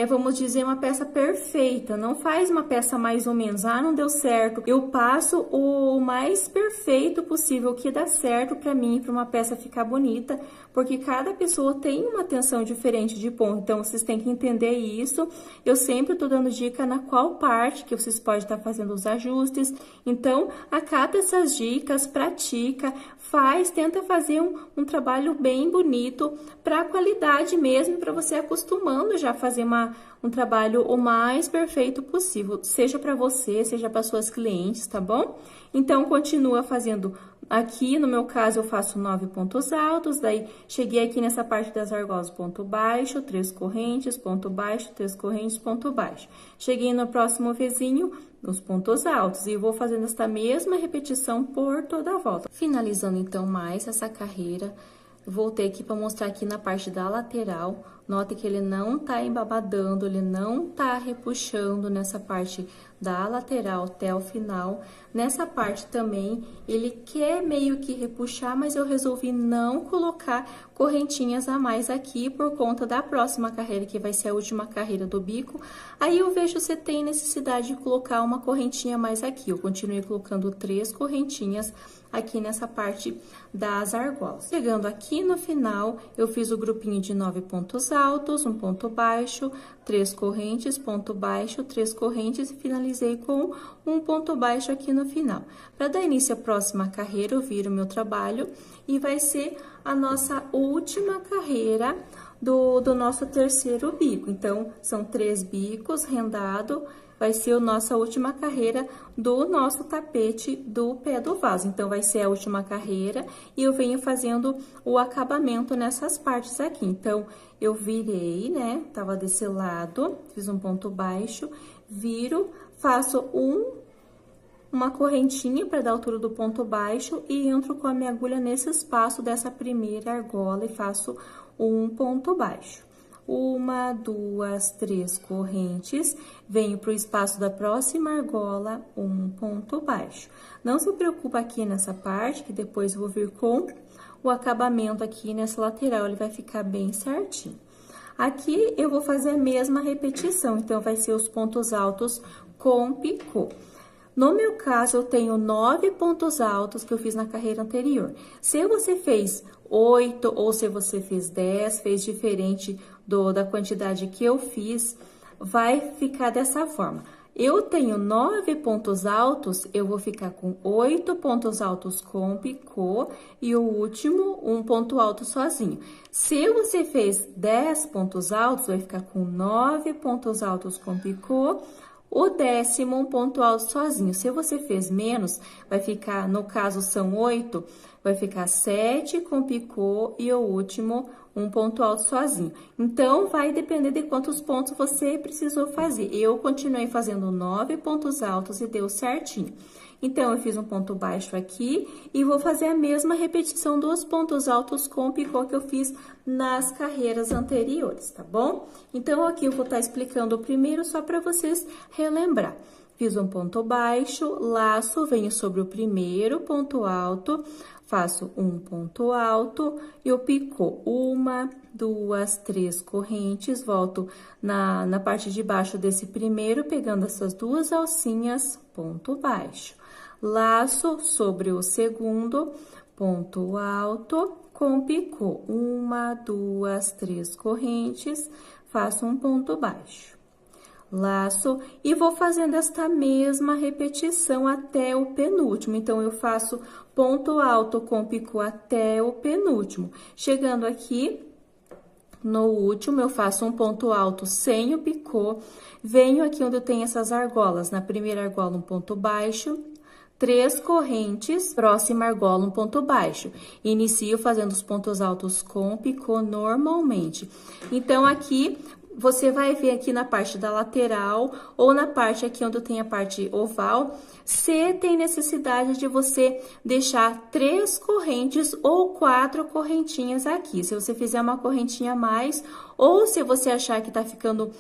vamos dizer, uma peça perfeita. Não faz uma peça mais ou menos, não deu certo. Eu passo o mais perfeito possível que dá certo para mim, para uma peça ficar bonita, porque cada pessoa tem uma tensão diferente de ponto, então vocês têm que entender isso. Eu sempre tô dando dica na qual parte que vocês podem estar fazendo os ajustes. Então, acata essas dicas, pratica, tenta fazer um trabalho bem bonito para a qualidade mesmo, para você acostumando já a fazer um trabalho o mais perfeito possível, seja para você, seja para suas clientes, tá bom? Então, continua fazendo aqui, no meu caso, eu faço 9 pontos altos, daí cheguei aqui nessa parte das argolas, ponto baixo, 3 correntes, ponto baixo, 3 correntes, ponto baixo. Cheguei no próximo Vzinho, nos pontos altos, e vou fazendo esta mesma repetição por toda a volta. Finalizando, então, mais essa carreira, voltei aqui para mostrar aqui na parte da lateral. Note que ele não tá embabadando, ele não tá repuxando nessa parte da lateral até o final. Nessa parte também, ele quer meio que repuxar, mas eu resolvi não colocar correntinhas a mais aqui por conta da próxima carreira, que vai ser a última carreira do bico. Aí eu vejo se tem necessidade de colocar uma correntinha a mais aqui. Eu continuei colocando 3 correntinhas aqui nessa parte das argolas. Chegando aqui no final, eu fiz o grupinho de 9 pontos altos, um ponto baixo, 3 correntes, ponto baixo, 3 correntes e finalizei com um ponto baixo aqui no final. Para dar início à próxima carreira, eu viro o meu trabalho e vai ser a nossa última carreira do nosso terceiro bico. Então, são 3 bicos rendado, vai ser a nossa última carreira do nosso tapete do pé do vaso. Então, vai ser a última carreira e eu venho fazendo o acabamento nessas partes aqui. Então, eu virei, né? Tava desse lado, fiz um ponto baixo, viro, faço uma correntinha para dar a altura do ponto baixo e entro com a minha agulha nesse espaço dessa primeira argola e faço um ponto baixo. Uma, duas, três correntes, venho para o espaço da próxima argola, um ponto baixo. Não se preocupa aqui nessa parte, que depois eu vou vir com o acabamento aqui nessa lateral, ele vai ficar bem certinho. Aqui, eu vou fazer a mesma repetição, então, vai ser os pontos altos com picô. No meu caso, eu tenho 9 pontos altos que eu fiz na carreira anterior. Se você fez 8 ou se você fez 10, fez diferente da quantidade que eu fiz, vai ficar dessa forma. Eu tenho 9 pontos altos, eu vou ficar com 8 pontos altos com picô e o último, um ponto alto sozinho. Se você fez 10 pontos altos, vai ficar com 9 pontos altos com picô, o 10º, um ponto alto sozinho. Se você fez menos, vai ficar, no caso são 8, vai ficar 7 com picô e o último, um ponto alto sozinho. Então, vai depender de quantos pontos você precisou fazer. Eu continuei fazendo 9 pontos altos e deu certinho. Então, eu fiz um ponto baixo aqui e vou fazer a mesma repetição dos pontos altos com picô que eu fiz nas carreiras anteriores, tá bom? Então, aqui eu vou estar explicando o primeiro só para vocês relembrar. Fiz um ponto baixo, laço, venho sobre o primeiro ponto alto, faço um ponto alto e o picô. Uma, duas, três correntes, volto na parte de baixo desse primeiro, pegando essas duas alcinhas, ponto baixo. Laço sobre o segundo, ponto alto, com picô. Uma, duas, três correntes, faço um ponto baixo. Laço e vou fazendo esta mesma repetição até o penúltimo. Então, eu faço ponto alto com picô até o penúltimo. Chegando aqui, no último, eu faço um ponto alto sem o picô, venho aqui onde eu tenho essas argolas. Na primeira argola, um ponto baixo, 3 correntes, próxima argola, um ponto baixo. Inicio fazendo os pontos altos com picô normalmente. Então, aqui, você vai ver aqui na parte da lateral ou na parte aqui onde tem a parte oval, se tem necessidade de você deixar 3 correntes ou 4 correntinhas aqui. Se você fizer uma correntinha a mais, ou se você achar que tá ficando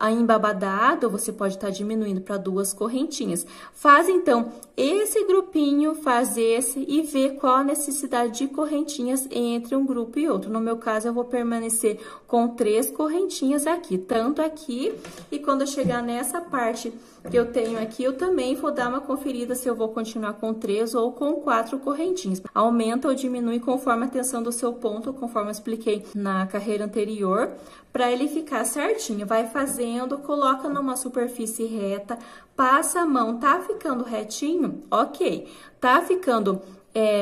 embabadado, você pode estar diminuindo para 2 correntinhas. Faz, então, esse grupinho, faz esse e vê qual a necessidade de correntinhas entre um grupo e outro. No meu caso, eu vou permanecer com 3 correntinhas aqui, tanto aqui, e quando eu chegar nessa parte que eu tenho aqui, eu também vou dar uma conferida se eu vou continuar com 3 ou com 4 correntinhas. Aumenta ou diminui conforme a tensão do seu ponto, conforme eu expliquei na carreira anterior, para ele ficar certinho. Vai fazendo, coloca numa superfície reta, passa a mão, tá ficando retinho? Ok. Tá ficando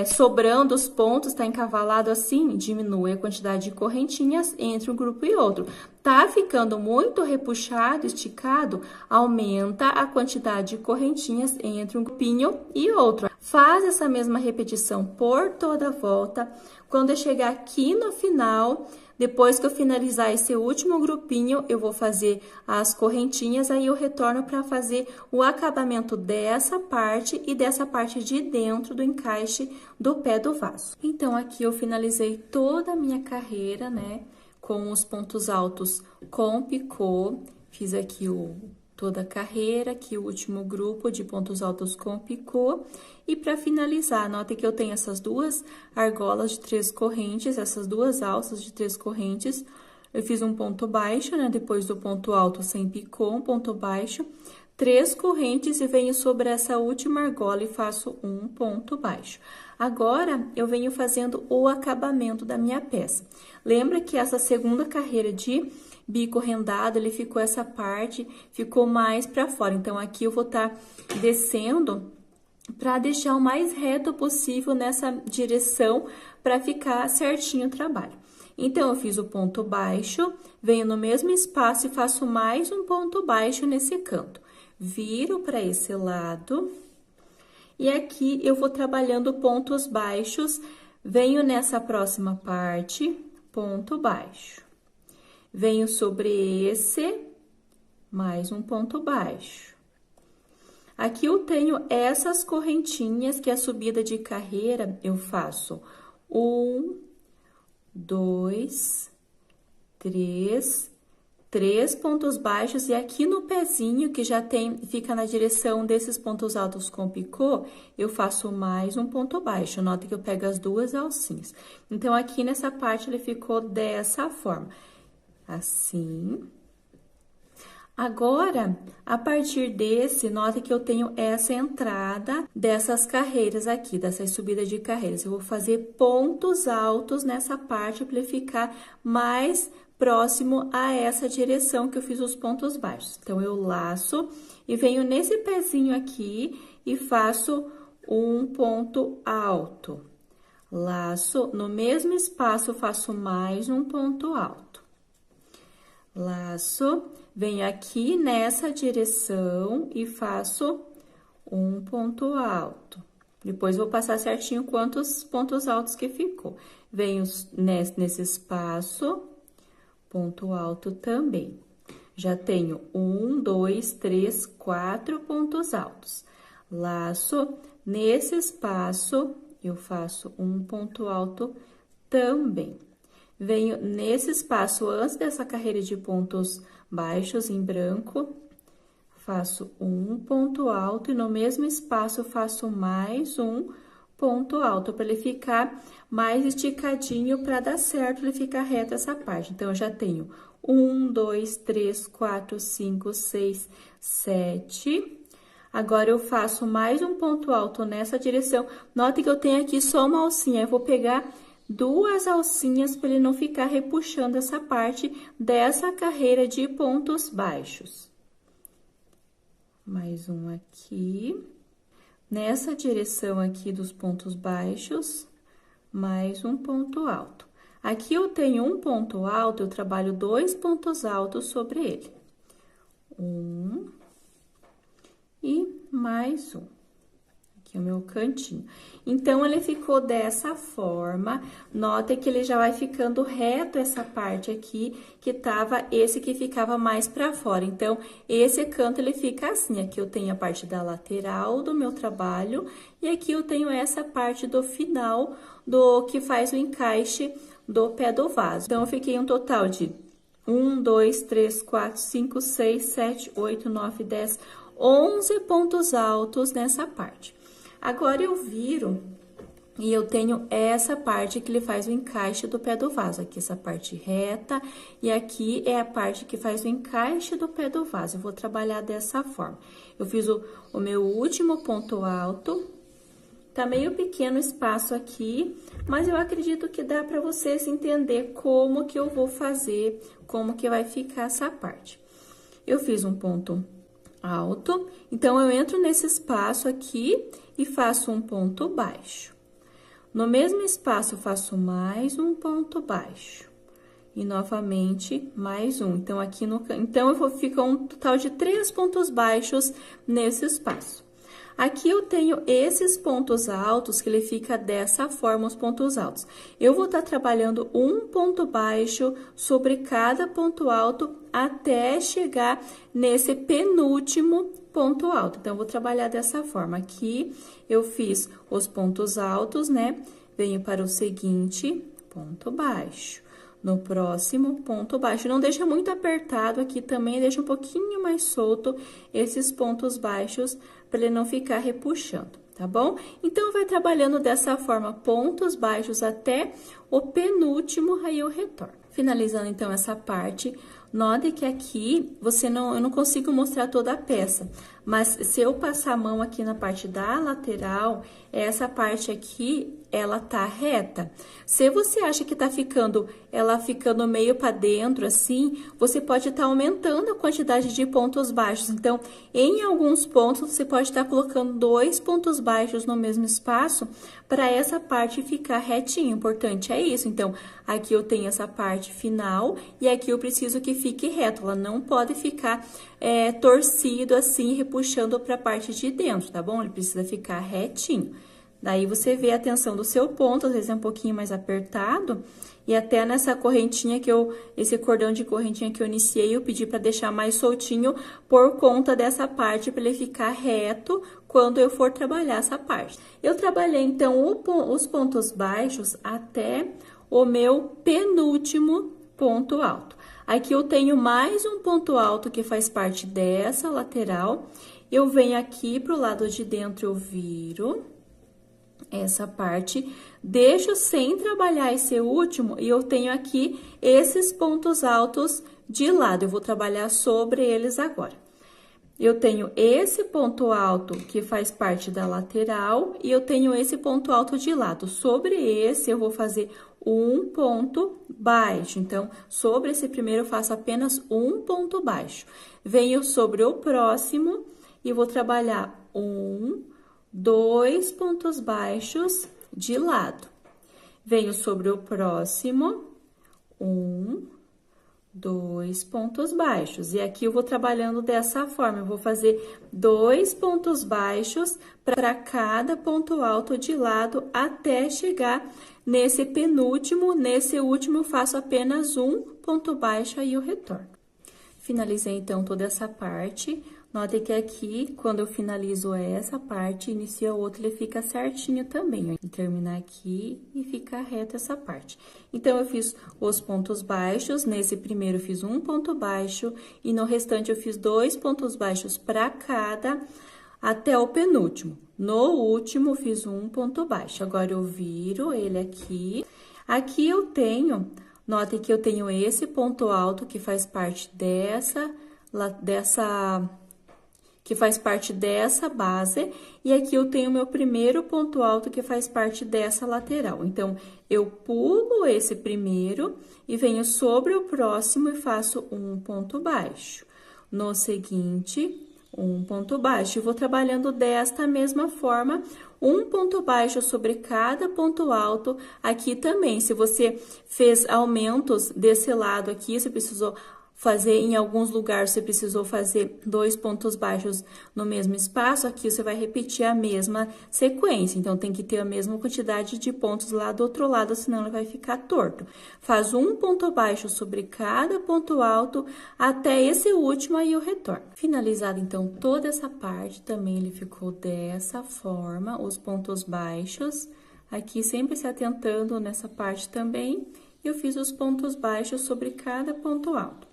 sobrando os pontos, tá encavalado assim? Diminui a quantidade de correntinhas entre um grupo e outro. Tá ficando muito repuxado, esticado? Aumenta a quantidade de correntinhas entre um grupinho e outro. Faz essa mesma repetição por toda a volta. Quando eu chegar aqui no final, depois que eu finalizar esse último grupinho, eu vou fazer as correntinhas, aí eu retorno para fazer o acabamento dessa parte e dessa parte de dentro do encaixe do pé do vaso. Então, aqui eu finalizei toda a minha carreira, né, com os pontos altos com picô, fiz aqui toda a carreira, aqui o último grupo de pontos altos com picô. E para finalizar, note que eu tenho essas 2 argolas de 3 correntes, essas 2 alças de 3 correntes. Eu fiz um ponto baixo, né? Depois do ponto alto sem picô, um ponto baixo, 3 correntes e venho sobre essa última argola e faço um ponto baixo. Agora, eu venho fazendo o acabamento da minha peça. Lembra que essa segunda carreira de bico rendado, ele ficou essa parte, ficou mais para fora. Então, aqui eu vou estar descendo para deixar o mais reto possível nessa direção para ficar certinho o trabalho. Então, eu fiz o ponto baixo, venho no mesmo espaço e faço mais um ponto baixo nesse canto. viro para esse lado. E aqui eu vou trabalhando pontos baixos, venho nessa próxima parte, ponto baixo. Venho sobre esse, mais um ponto baixo. Aqui eu tenho essas correntinhas, que é a subida de carreira, eu faço 1, 2, 3 pontos baixos, e aqui no pezinho, que já fica na direção desses pontos altos com picô, eu faço mais um ponto baixo. Nota que eu pego as duas alcinhas. Então, aqui nessa parte, ele ficou dessa forma. Assim. Agora, a partir desse, nota que eu tenho essa entrada dessas carreiras aqui, dessas subidas de carreiras. Eu vou fazer pontos altos nessa parte para ele ficar mais próximo a essa direção que eu fiz os pontos baixos. Então, eu laço e venho nesse pezinho aqui e faço um ponto alto. Laço, no mesmo espaço, eu faço mais um ponto alto. Laço, venho aqui nessa direção e faço um ponto alto. Depois, vou passar certinho quantos pontos altos que ficou. Venho nesse espaço, ponto alto também. Já tenho 1, 2, 3, 4 pontos altos. Laço, nesse espaço, eu faço um ponto alto também. Venho nesse espaço, antes dessa carreira de pontos baixos em branco, faço um ponto alto e no mesmo espaço faço mais um ponto alto, para ele ficar mais esticadinho, para dar certo, ele ficar reto essa parte. Então, eu já tenho 1, 2, 3, 4, 5, 6, 7. Agora, eu faço mais um ponto alto nessa direção. Note que eu tenho aqui só uma alcinha, eu vou pegar duas alcinhas para ele não ficar repuxando essa parte dessa carreira de pontos baixos. Mais um aqui. Nessa direção aqui dos pontos baixos, mais um ponto alto. Aqui eu tenho um ponto alto, eu trabalho 2 pontos altos sobre ele. 1 e mais um. Aqui é o meu cantinho. Então, ele ficou dessa forma. Nota que ele já vai ficando reto essa parte aqui, que tava esse que ficava mais pra fora. Então, esse canto, ele fica assim. Aqui eu tenho a parte da lateral do meu trabalho, e aqui eu tenho essa parte do final, do que faz o encaixe do pé do vaso. Então, eu fiquei um total de 1, 2, 3, 4, 5, 6, 7, 8, 9, 10, 11 pontos altos nessa parte. Agora, eu viro e eu tenho essa parte que ele faz o encaixe do pé do vaso. Aqui, essa parte reta, e aqui é a parte que faz o encaixe do pé do vaso. Eu vou trabalhar dessa forma. Eu fiz o meu último ponto alto. Tá meio pequeno o espaço aqui, mas eu acredito que dá pra vocês entender como que eu vou fazer, como que vai ficar essa parte. Eu fiz um ponto alto, então, eu entro nesse espaço aqui e faço um ponto baixo. No mesmo espaço, eu faço mais um ponto baixo. E, novamente, mais um. Então, aqui então, fica um total de 3 pontos baixos nesse espaço. Aqui, eu tenho esses pontos altos, que ele fica dessa forma, os pontos altos. Eu vou estar trabalhando um ponto baixo sobre cada ponto alto até chegar nesse penúltimo ponto alto. Então, eu vou trabalhar dessa forma. Aqui, eu fiz os pontos altos, né? Venho para o seguinte, ponto baixo. No próximo, ponto baixo. Não deixa muito apertado aqui também, deixa um pouquinho mais solto esses pontos baixos, para ele não ficar repuxando, tá bom? Então, vai trabalhando dessa forma, pontos baixos até o penúltimo, aí eu retorno. Finalizando, então, essa parte, note que aqui eu não consigo mostrar toda a peça, Mas se eu passar a mão aqui na parte da lateral, essa parte aqui, ela tá reta. Se você acha que tá ficando, ela ficando meio para dentro, assim, você pode estar aumentando a quantidade de pontos baixos. Então, em alguns pontos, você pode estar colocando 2 pontos baixos no mesmo espaço para essa parte ficar retinha. O importante é isso. Então, aqui eu tenho essa parte final e aqui eu preciso que fique reto. Ela não pode ficar torcido assim, repuxando para a parte de dentro, tá bom? Ele precisa ficar retinho. Daí, você vê a tensão do seu ponto, às vezes é um pouquinho mais apertado. E até nessa correntinha esse cordão de correntinha que eu iniciei, eu pedi para deixar mais soltinho por conta dessa parte, para ele ficar reto quando eu for trabalhar essa parte. Eu trabalhei, então, os pontos baixos até o meu penúltimo ponto alto. Aqui eu tenho mais um ponto alto que faz parte dessa lateral. Eu venho aqui pro lado de dentro, eu viro essa parte, deixo sem trabalhar esse último e eu tenho aqui esses pontos altos de lado. Eu vou trabalhar sobre eles agora. Eu tenho esse ponto alto que faz parte da lateral e eu tenho esse ponto alto de lado. Sobre esse, eu vou fazer um ponto baixo. Então, sobre esse primeiro, eu faço apenas um ponto baixo. Venho sobre o próximo e vou trabalhar 2 pontos baixos de lado. Venho sobre o próximo, 2 pontos baixos. E aqui eu vou trabalhando dessa forma, eu vou fazer 2 pontos baixos para cada ponto alto de lado até chegar nesse penúltimo. Nesse último, eu faço apenas um ponto baixo, aí eu retorno. Finalizei, então, toda essa parte. Note que aqui, quando eu finalizo essa parte, inicio a outra, ele fica certinho também, ó. Terminar aqui e ficar reta essa parte. Então, eu fiz os pontos baixos, nesse primeiro eu fiz um ponto baixo, e no restante eu fiz 2 pontos baixos para cada, até o penúltimo. No último, eu fiz um ponto baixo. Agora, eu viro ele aqui. Aqui eu tenho, notem que eu tenho esse ponto alto que faz parte que faz parte dessa base, e aqui eu tenho meu primeiro ponto alto que faz parte dessa lateral. Então, eu pulo esse primeiro e venho sobre o próximo e faço um ponto baixo. No seguinte, um ponto baixo. E vou trabalhando desta mesma forma, um ponto baixo sobre cada ponto alto aqui também. Se você fez aumentos desse lado aqui, você precisou fazer em alguns lugares, você precisou fazer 2 pontos baixos no mesmo espaço, aqui você vai repetir a mesma sequência. Então, tem que ter a mesma quantidade de pontos lá do outro lado, senão ele vai ficar torto. Faz um ponto baixo sobre cada ponto alto até esse último, aí eu retorno. Finalizado, então, toda essa parte, também ele ficou dessa forma, os pontos baixos. Aqui, sempre se atentando nessa parte também, eu fiz os pontos baixos sobre cada ponto alto.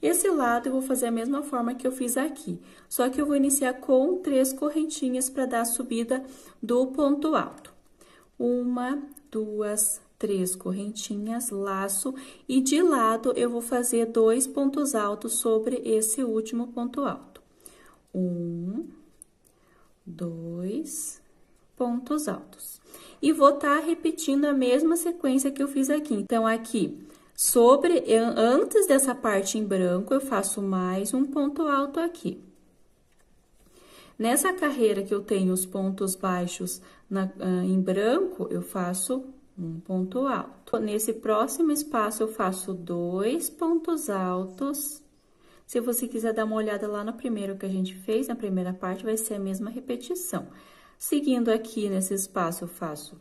Esse lado eu vou fazer a mesma forma que eu fiz aqui, só que eu vou iniciar com 3 correntinhas para dar a subida do ponto alto. 1, 2, 3 correntinhas, laço, e de lado eu vou fazer 2 pontos altos sobre esse último ponto alto. 1, 2 pontos altos. E vou estar repetindo a mesma sequência que eu fiz aqui. Então, aqui, antes dessa parte em branco, eu faço mais um ponto alto aqui. Nessa carreira que eu tenho os pontos baixos em branco, eu faço um ponto alto. Nesse próximo espaço, eu faço 2 pontos altos. Se você quiser dar uma olhada lá no primeiro que a gente fez, na primeira parte, vai ser a mesma repetição. Seguindo aqui nesse espaço, eu faço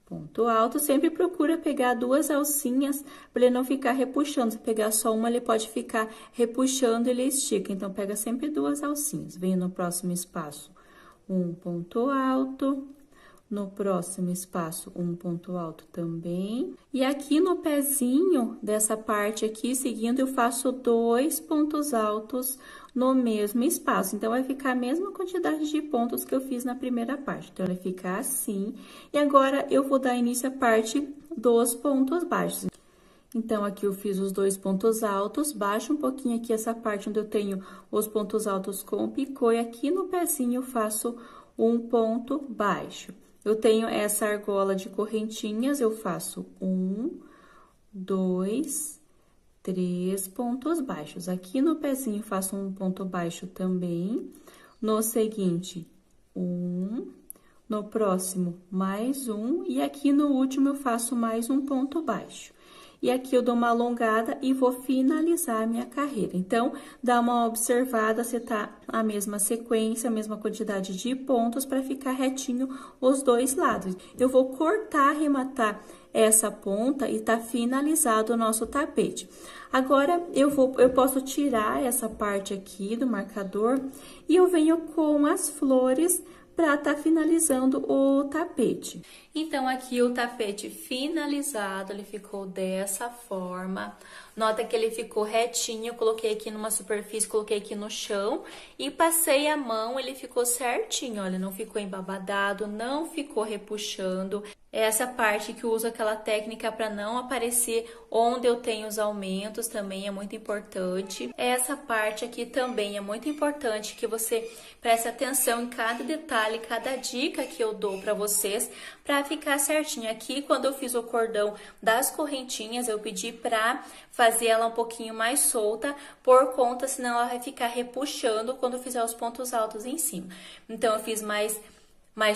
ponto alto. Sempre procura pegar 2 alcinhas para ele não ficar repuxando. Se pegar só uma, ele pode ficar repuxando e ele estica. Então, pega sempre 2 alcinhas. Venho no próximo espaço, um ponto alto. No próximo espaço, um ponto alto também. E aqui no pezinho dessa parte aqui, seguindo, eu faço 2 pontos altos no mesmo espaço. Então, vai ficar a mesma quantidade de pontos que eu fiz na primeira parte. Então, vai ficar assim. E agora, eu vou dar início à parte dos pontos baixos. Então, aqui eu fiz os 2 pontos altos, baixo um pouquinho aqui essa parte onde eu tenho os pontos altos com picô, e aqui no pezinho eu faço um ponto baixo. Eu tenho essa argola de correntinhas, eu faço 1, 2, 3 pontos baixos. Aqui no pezinho faço um ponto baixo também. No seguinte, 1, no próximo, mais um, e aqui no último eu faço mais um ponto baixo. E aqui eu dou uma alongada e vou finalizar a minha carreira. Então, dá uma observada se tá a mesma sequência, a mesma quantidade de pontos para ficar retinho os dois lados. Eu vou cortar, arrematar essa ponta e tá finalizado o nosso tapete. Agora, eu posso tirar essa parte aqui do marcador e eu venho com as flores para tá finalizando o tapete. Então, aqui o tapete finalizado, ele ficou dessa forma. Nota que ele ficou retinho, eu coloquei aqui numa superfície, coloquei aqui no chão e passei a mão, ele ficou certinho, olha, não ficou embabadado, não ficou repuxando. Essa parte que eu uso aquela técnica para não aparecer onde eu tenho os aumentos também é muito importante. Essa parte aqui também é muito importante que você preste atenção em cada detalhe, cada dica que eu dou para vocês, para ficar certinho. Aqui, quando eu fiz o cordão das correntinhas, eu pedi para fazer ela um pouquinho mais solta, por conta, senão ela vai ficar repuxando quando eu fizer os pontos altos em cima. Então, eu fiz mais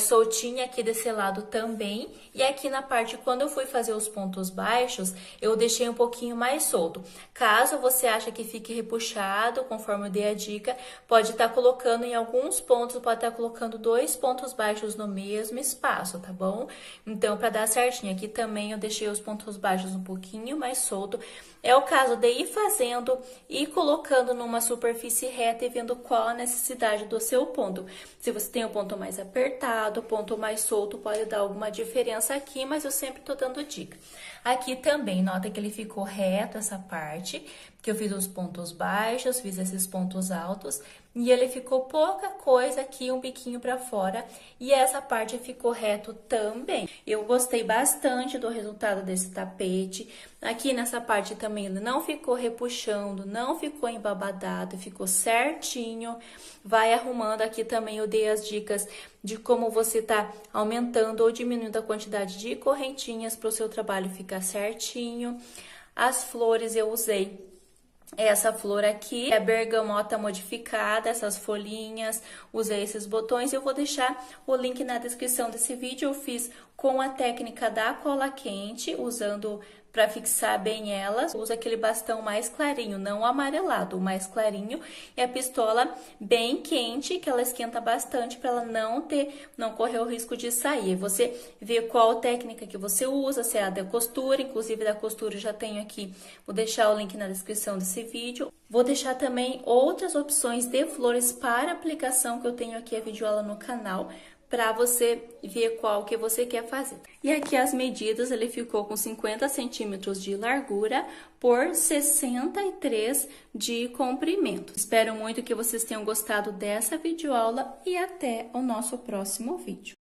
soltinha aqui desse lado também, e aqui na parte, quando eu fui fazer os pontos baixos, eu deixei um pouquinho mais solto. Caso você ache que fique repuxado, conforme eu dei a dica, pode estar colocando em alguns pontos, pode estar colocando 2 pontos baixos no mesmo espaço, tá bom? Então, para dar certinho, aqui também eu deixei os pontos baixos um pouquinho mais solto. É o caso de ir fazendo e colocando numa superfície reta e vendo qual a necessidade do seu ponto. Se você tem o ponto mais apertado, o ponto mais solto, pode dar alguma diferença aqui, mas eu sempre tô dando dica. Aqui também, nota que ele ficou reto essa parte, que eu fiz os pontos baixos, fiz esses pontos altos, e ele ficou pouca coisa aqui, um biquinho pra fora, e essa parte ficou reto também. Eu gostei bastante do resultado desse tapete. Aqui nessa parte também ele não ficou repuxando, não ficou embabadado, ficou certinho. Vai arrumando, aqui também eu dei as dicas de como você tá aumentando ou diminuindo a quantidade de correntinhas para o seu trabalho ficar certinho. As flores eu usei essa flor aqui, é bergamota modificada, essas folhinhas, usei esses botões. Eu vou deixar o link na descrição desse vídeo. Eu fiz com a técnica da cola quente, usando para fixar bem elas. Usa aquele bastão mais clarinho, não o amarelado, o mais clarinho, e a pistola bem quente, que ela esquenta bastante para ela não correr o risco de sair. Você vê qual técnica que você usa, se é a da costura, inclusive da costura eu já tenho aqui, vou deixar o link na descrição desse vídeo. Vou deixar também outras opções de flores para aplicação que eu tenho aqui, a videoaula no canal, para você ver qual que você quer fazer. E aqui as medidas, ele ficou com 50 centímetros de largura por 63 de comprimento. Espero muito que vocês tenham gostado dessa videoaula e até o nosso próximo vídeo.